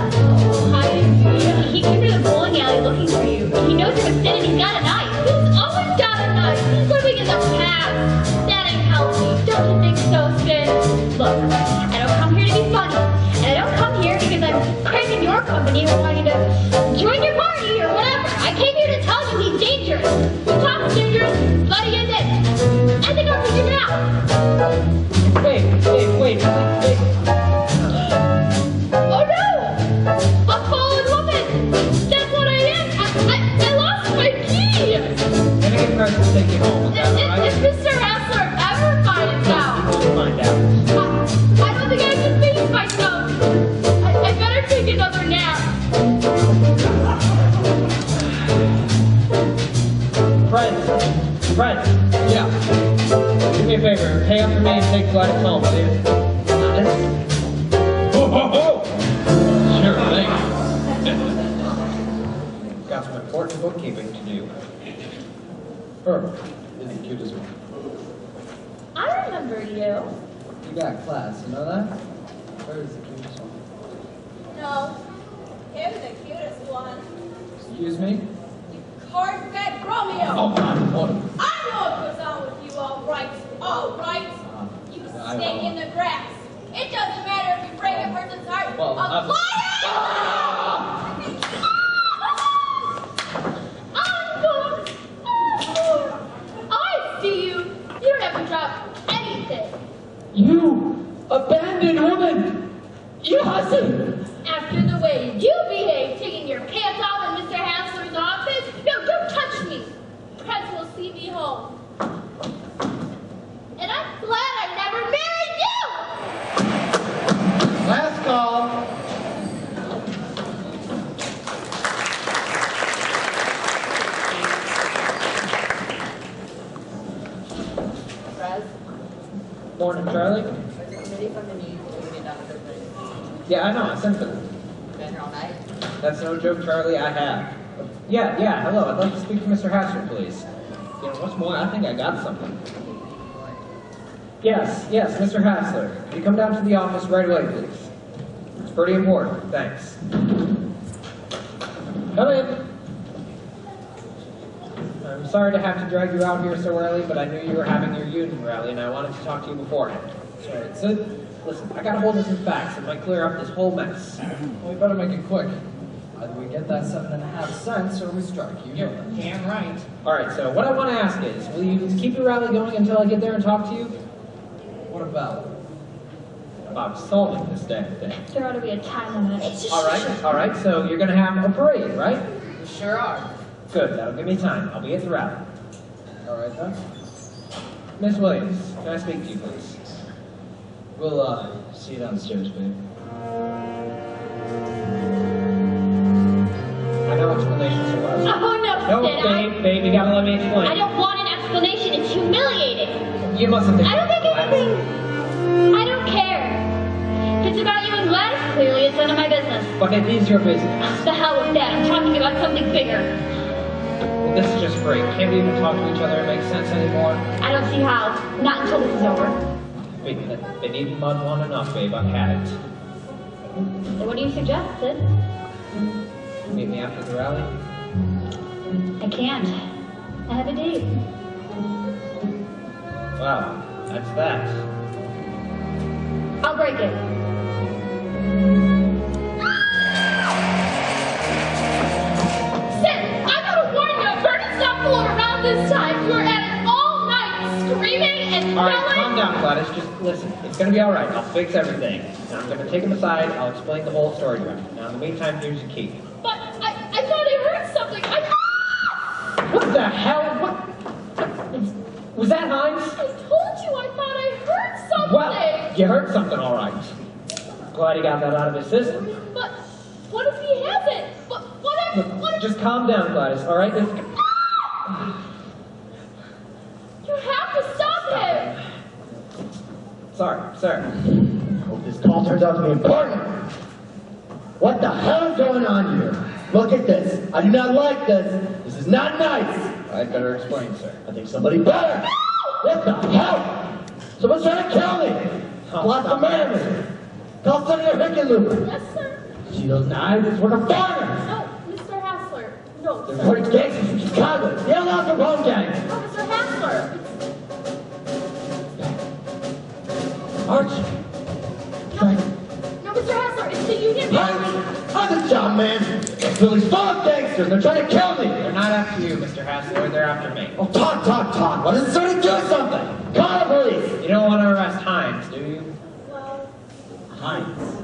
He came to the bowling alley looking for you. He knows you're with Sid and he's got a knife. He's always got a knife. He's living in the past. That ain't healthy. Don't you think so, Sid? Look, I don't come here to be funny. And I don't come here because I'm craving your company or wanting to join your party or whatever. I came here to tell you he's dangerous. He talks dangerous, but he isn't. I think I'll figure it out. Wait. Oh no! A fallen woman! That's what I am! I lost my key! Can I get Fred to take you home? If Mr. Hassler ever finds out, We'll find out. I don't think I can face myself. I better take another nap. Fred. Yeah. Do me a favor. Hang up for me and take Gladys home, will you? Sure thing. Got some important bookkeeping to do. Her is the cutest one. I remember you. You got class, you know that? Her is the cutest one. No, him the cutest one. Excuse me? Hard-fed Romeo. Oh, God, what? I know what goes on with you, all right. All right. You stay in the grass. It doesn't matter if you break a person's heart. Well, a liar! Morning, Charlie. Yeah, I know, I sent them. Been here all night? That's no joke, Charlie, I have. Yeah, hello, I'd like to speak to Mr. Hassler, please. You know, what's more, I think I got something. Yes, Mr. Hassler. Could you come down to the office right away, please? It's pretty important, thanks. Come in. I'm sorry to have to drag you out here so early, but I knew you were having your union rally, and I wanted to talk to you beforehand. Sorry, Sid. Listen, I gotta hold of some facts. It might clear up this whole mess. Well, we better make it quick. Either we get that 7.5 cents, or we strike. You're damn right. Alright, so what I want to ask is, will you keep your rally going until I get there and talk to you? What about? About solving this damn thing. There ought to be a time limit. Alright, so you're gonna have a parade, right? We sure are. Good, that'll give me time. I'll be at the rally. Alright then. Miss Williams, can I speak to you, please? We'll, see you downstairs, babe. I know explanations are what. Oh, no, No, Sid, babe, you gotta let me explain. I don't want an explanation. It's humiliating. You mustn't think I don't think anything. I don't care. If it's about you and Gladys, clearly it's none of my business. But it is your business. The hell with that. I'm talking about something bigger. Well, this is just great. Can't we even talk to each other and make sense anymore? I don't see how. Not until this is over. Been eating mud long enough, babe. I've had it. So what do you suggest, Sid? Meet me after the rally? I can't. I have a date. Wow, that's that. I'll break it. Sid, I gotta warn you, Bernie's not fooling around this time. We're at it all night, screaming and Alright, yelling. calm down, Gladys. Just listen. It's gonna be alright. I'll fix everything. Now I'm gonna take him aside. I'll explain the whole story to him. Now in the meantime, here's your key. But I thought I heard something. What the hell? What? Was that Heinz? I told you I thought I heard something. Well, you heard something alright. Glad he got that out of his system. But what if he hasn't? But what if... Just calm down, Gladys, alright? You have to stop him. Sorry, sir. Hope this call turns out to be important. What the hell is going on here? Look at this. I do not like this. This is not nice. I'd better explain, sir. I think somebody better. What the hell? Someone's trying to kill me. Lots of murder. Call Senator Hickenlooper. Yes, sir. She doesn't hide this with a foreigner. No, Mr. Hassler. No, They're sir. reporting gangsters from Chicago. Yell out the wrong gang. No, Mr. Hassler. Archie. No, Mr. Hassler, it's the union. I'm the job man. Billy's full of gangsters. They're trying to kill me. They're not after you, Mr. Hassler. They're after me. Oh, talk. Why doesn't somebody do something? Call the police. You don't want to arrest Heinz, do you? Well, Heinz.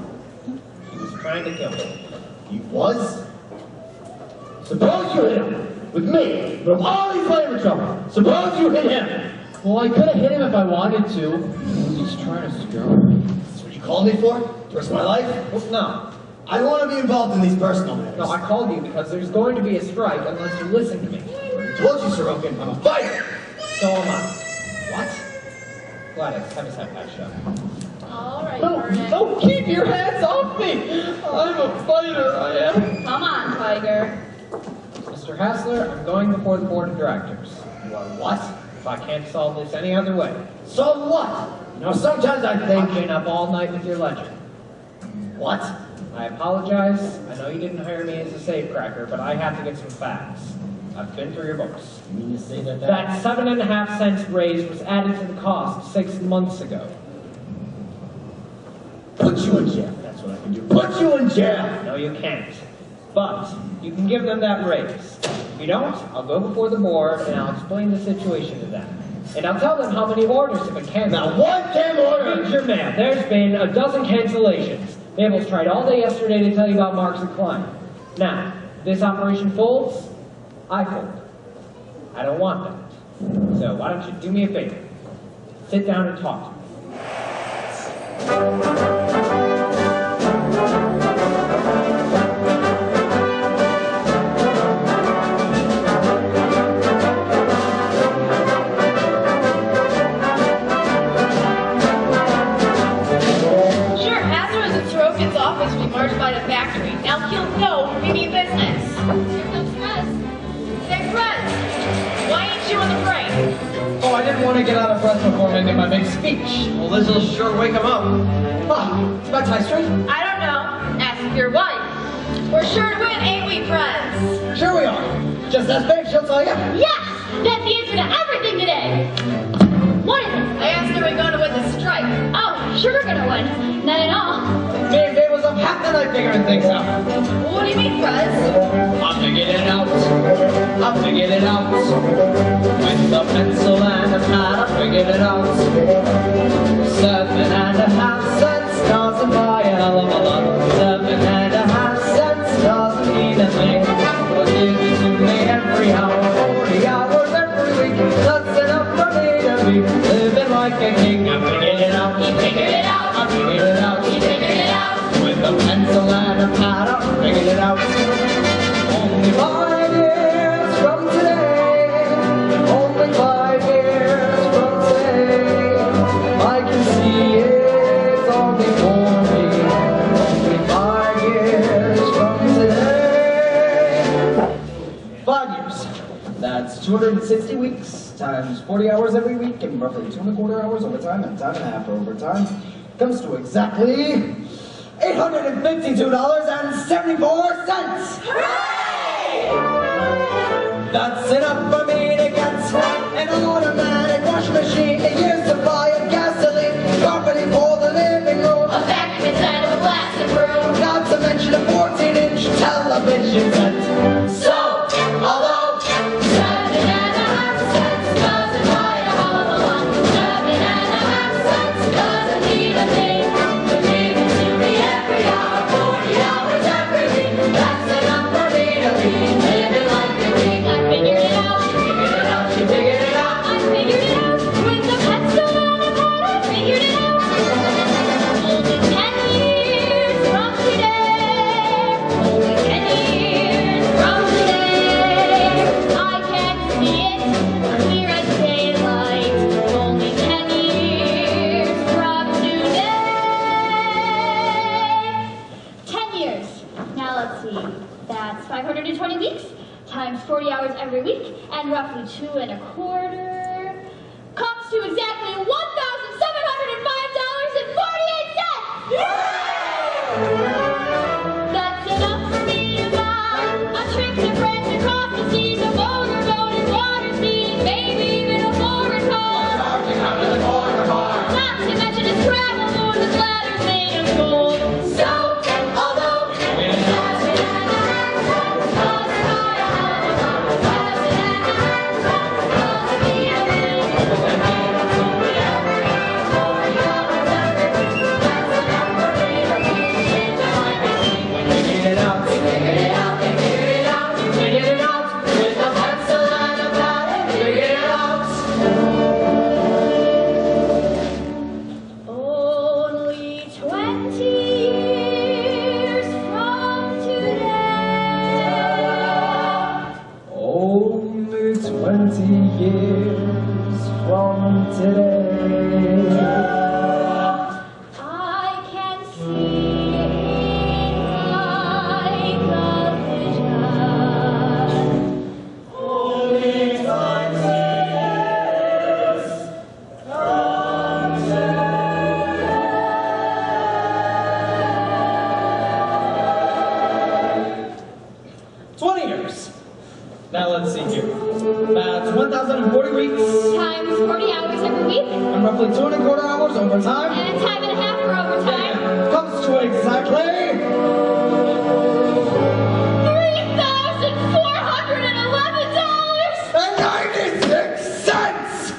He was trying to kill me. He was? Suppose you hit him. With me. But of all these flavor trouble. Suppose you hit him. Well, I could have hit him if I wanted to. He's trying to scare me. That's what you called me for? To risk my life? Well, no. I don't want to be involved in these personal matters. No, I called you because there's going to be a strike unless you listen to me. I told you, Sorokin, I'm a fighter. So am I. What? Gladys, have his head patched up. all right, No, Vernon. don't keep your hands off me! I'm a fighter, I am. Come on, Tiger. Mr. Hassler, I'm going before the board of directors. You are what? If I can't solve this any other way. So what? You know, sometimes I I've think... been up all night with your ledger. What? I apologize. I know you didn't hire me as a safecracker, but I have to get some facts. I've been through your books. You mean to say that That 7.5 cents raise was added to the cost 6 months ago. Put you in jail. That's what I can do. Put you in jail. No, you can't. But you can give them that raise. If you don't, I'll go before the board and I'll explain the situation to them. And I'll tell them how many orders have been canceled. Now, one damn order! Read your mail. There's been a dozen cancellations. Mabel's tried all day yesterday to tell you about Marks and Klein. Now, if this operation folds, I fold. I don't want that. So why don't you do me a favor? Sit down and talk to me. want to get out of breath before making my big speech. Well, this'll sure wake him up. Ah, it's about Tie Street? I don't know. Ask your wife. We're sure to win, ain't we, friends? Sure we are. Just ask Babe, she'll tell you. Yes! That's the answer to everything today! What is it? I asked her we're going to win the strike. Oh, sure we're gonna win. Not at all. Me and Babe was up half the night figuring things out. What do you mean, Fred? I figured it out. I figured it out. With a pencil and a pad, I figured it out. 7.5 cents doesn't buy a hell of a lot. 7.5 cents doesn't mean a thing. But give it to me every hour, 40 hours every week. That's enough for me to be living like a king. I figured it out. He figured it out. I figured it out. He figured it out. With a pencil and a pad, I figured it out. Only 5 years from today. Only 5 years from today. I can see it's all before me. Only 5 years from today. 5 years. That's 260 weeks times 40 hours every week and roughly 2.25 hours overtime and time and a half for overtime. Comes to exactly $852.74. Hooray! That's enough for me to get an automatic washing machine, a year's supply of gasoline, carpeting for the living room, A vacuum inside of a plastic room. not to mention a 14-inch television set. So, although 7.5 cents doesn't buy a hell of a lot. 7.5 cents doesn't mean a thing. But give it to me every hour, 40 hours every week. That's enough for me to be living like a king. I figured it out. She figured it out. I figured it out. With a pencil and a pad, I figured it out. Only 10 years from today. Only 10 years from today. I can see it clear as daylight. Only 10 years from today. 10 years. Now let's see. That's 520 weeks times 40 hours every week and roughly 2.25 comes to exactly $1,705.48. That's enough for me to buy a trip to friends across the seas, a motorboat and water skiing, maybe even a foreign car. Not to mention a travel moon with ladders made of gold. So, although Figured it out. Figured it out. Figured it out. Figured it out. With a pencil and a pad, figured it out. only 20 years from today. Only 20 years from today. I can see like a vision. Only 20 years from today. 20 years. Now let's see here. That's 1,040 weeks Times 40 hours every week and roughly 2.25 hours overtime. and a time and a half for overtime. Comes to exactly $3,411. $96.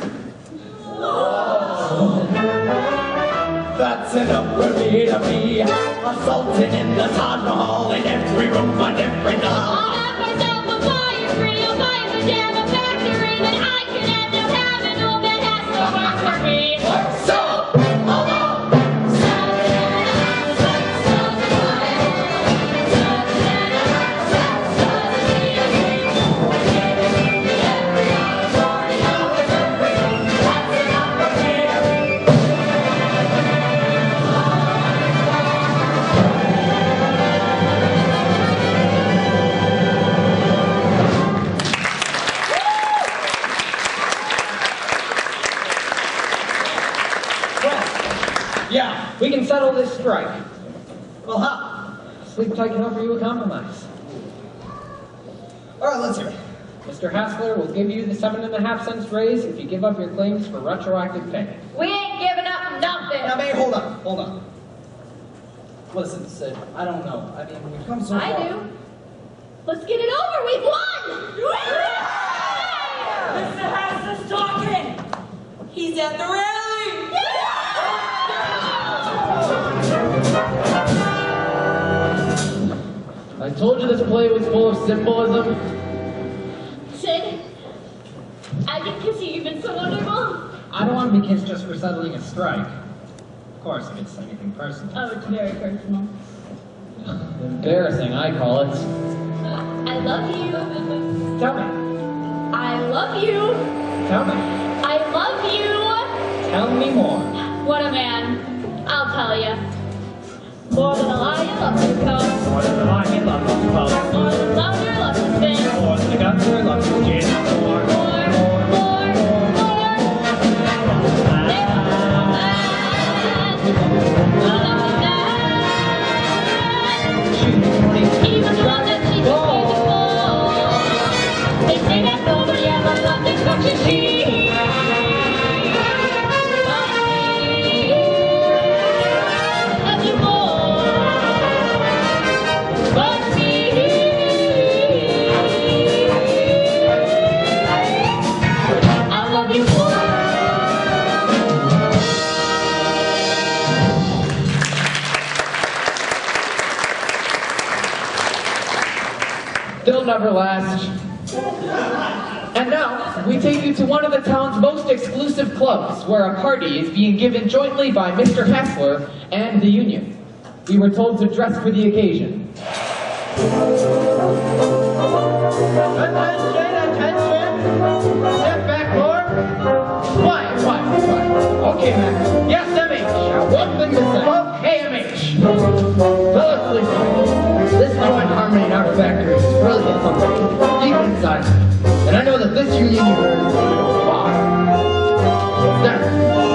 That's enough for me to be assaulted in the Taj Mahal in every room on every I'll doll. have myself a fire free, I'll buy a pajama factory, then I can end up having all that has to work for me. So, although 7.5 cents doesn't buy a hell of a lot. 7.5 cents doesn't mean a thing. But give it to me every hour, 40 hours every week. That's enough for me to be. We can settle this strike. Well, how? Sleep Tight can offer you a compromise. All right, let's hear it. Mr. Hassler will give you the 7.5 cents raise if you give up your claims for retroactive pay. We ain't giving up nothing. Now, Mayor, hold on. Listen, Sid, I don't know. I mean, we've come so far. I do. Let's get it over. We've won. Mr. Hassler's talking. He's at the rally. I told you this play was full of symbolism. Sid, I've been kissing you. You've been so wonderful. I don't want to be kissed just for settling a strike. Of course, if it's anything personal. Oh, it's very personal. Embarrassing, I call it. I love you. Tell me. I love you. Tell me. I love you. Tell me more. What a man. I'll tell you. More than a lie, you love to come. More than the line you love to call. More than love, your love to spin. More than the guts your love to gin. More. Even the one that she just gave before. They say that nobody ever loved as much as she. Love you more. But me. I love you more. They'll never last. And now, we take you to one of the town's most exclusive clubs, where a party is being given jointly by Mr. Hassler and the union. We were told to dress for the occasion. Attention! Step back, Lord. Quiet. Okay, Mac. Yes, MH. One thing to say. Okay, MH. Fellow policemen, this joint harmony in our factory is brilliant something deep inside me. And I know that this union of yours is going to go far. That's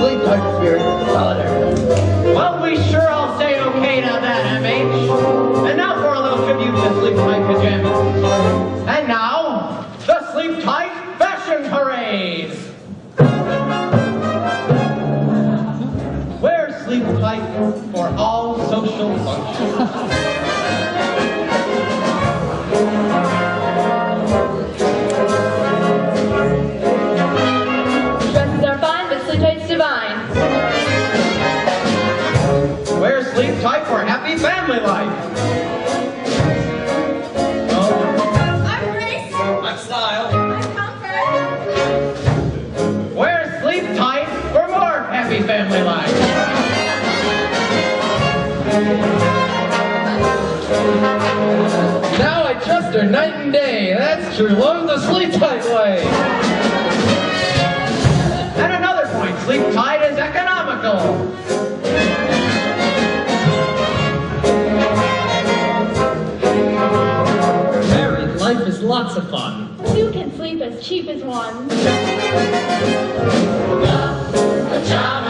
Sleep Tight spirit of solidarity. Well, we sure all say okay to that, MH. And now for a little tribute to Sleep Tight pajamas. And now, the Sleep Tight Fashion Parade! Wear Sleep Tight for all social functions. Dresses are fine, but Sleep Tight's divine. Wear Sleep Tight for happy family life. I'm Grace. I'm Style. I'm Comfort. Wear Sleep Tight for more happy family life. Now I trust her night and day. That's true love the Sleep Tight way. And another point, Sleep Tight is economical. Married life is lots of fun. Two can sleep as cheap as one. Pajama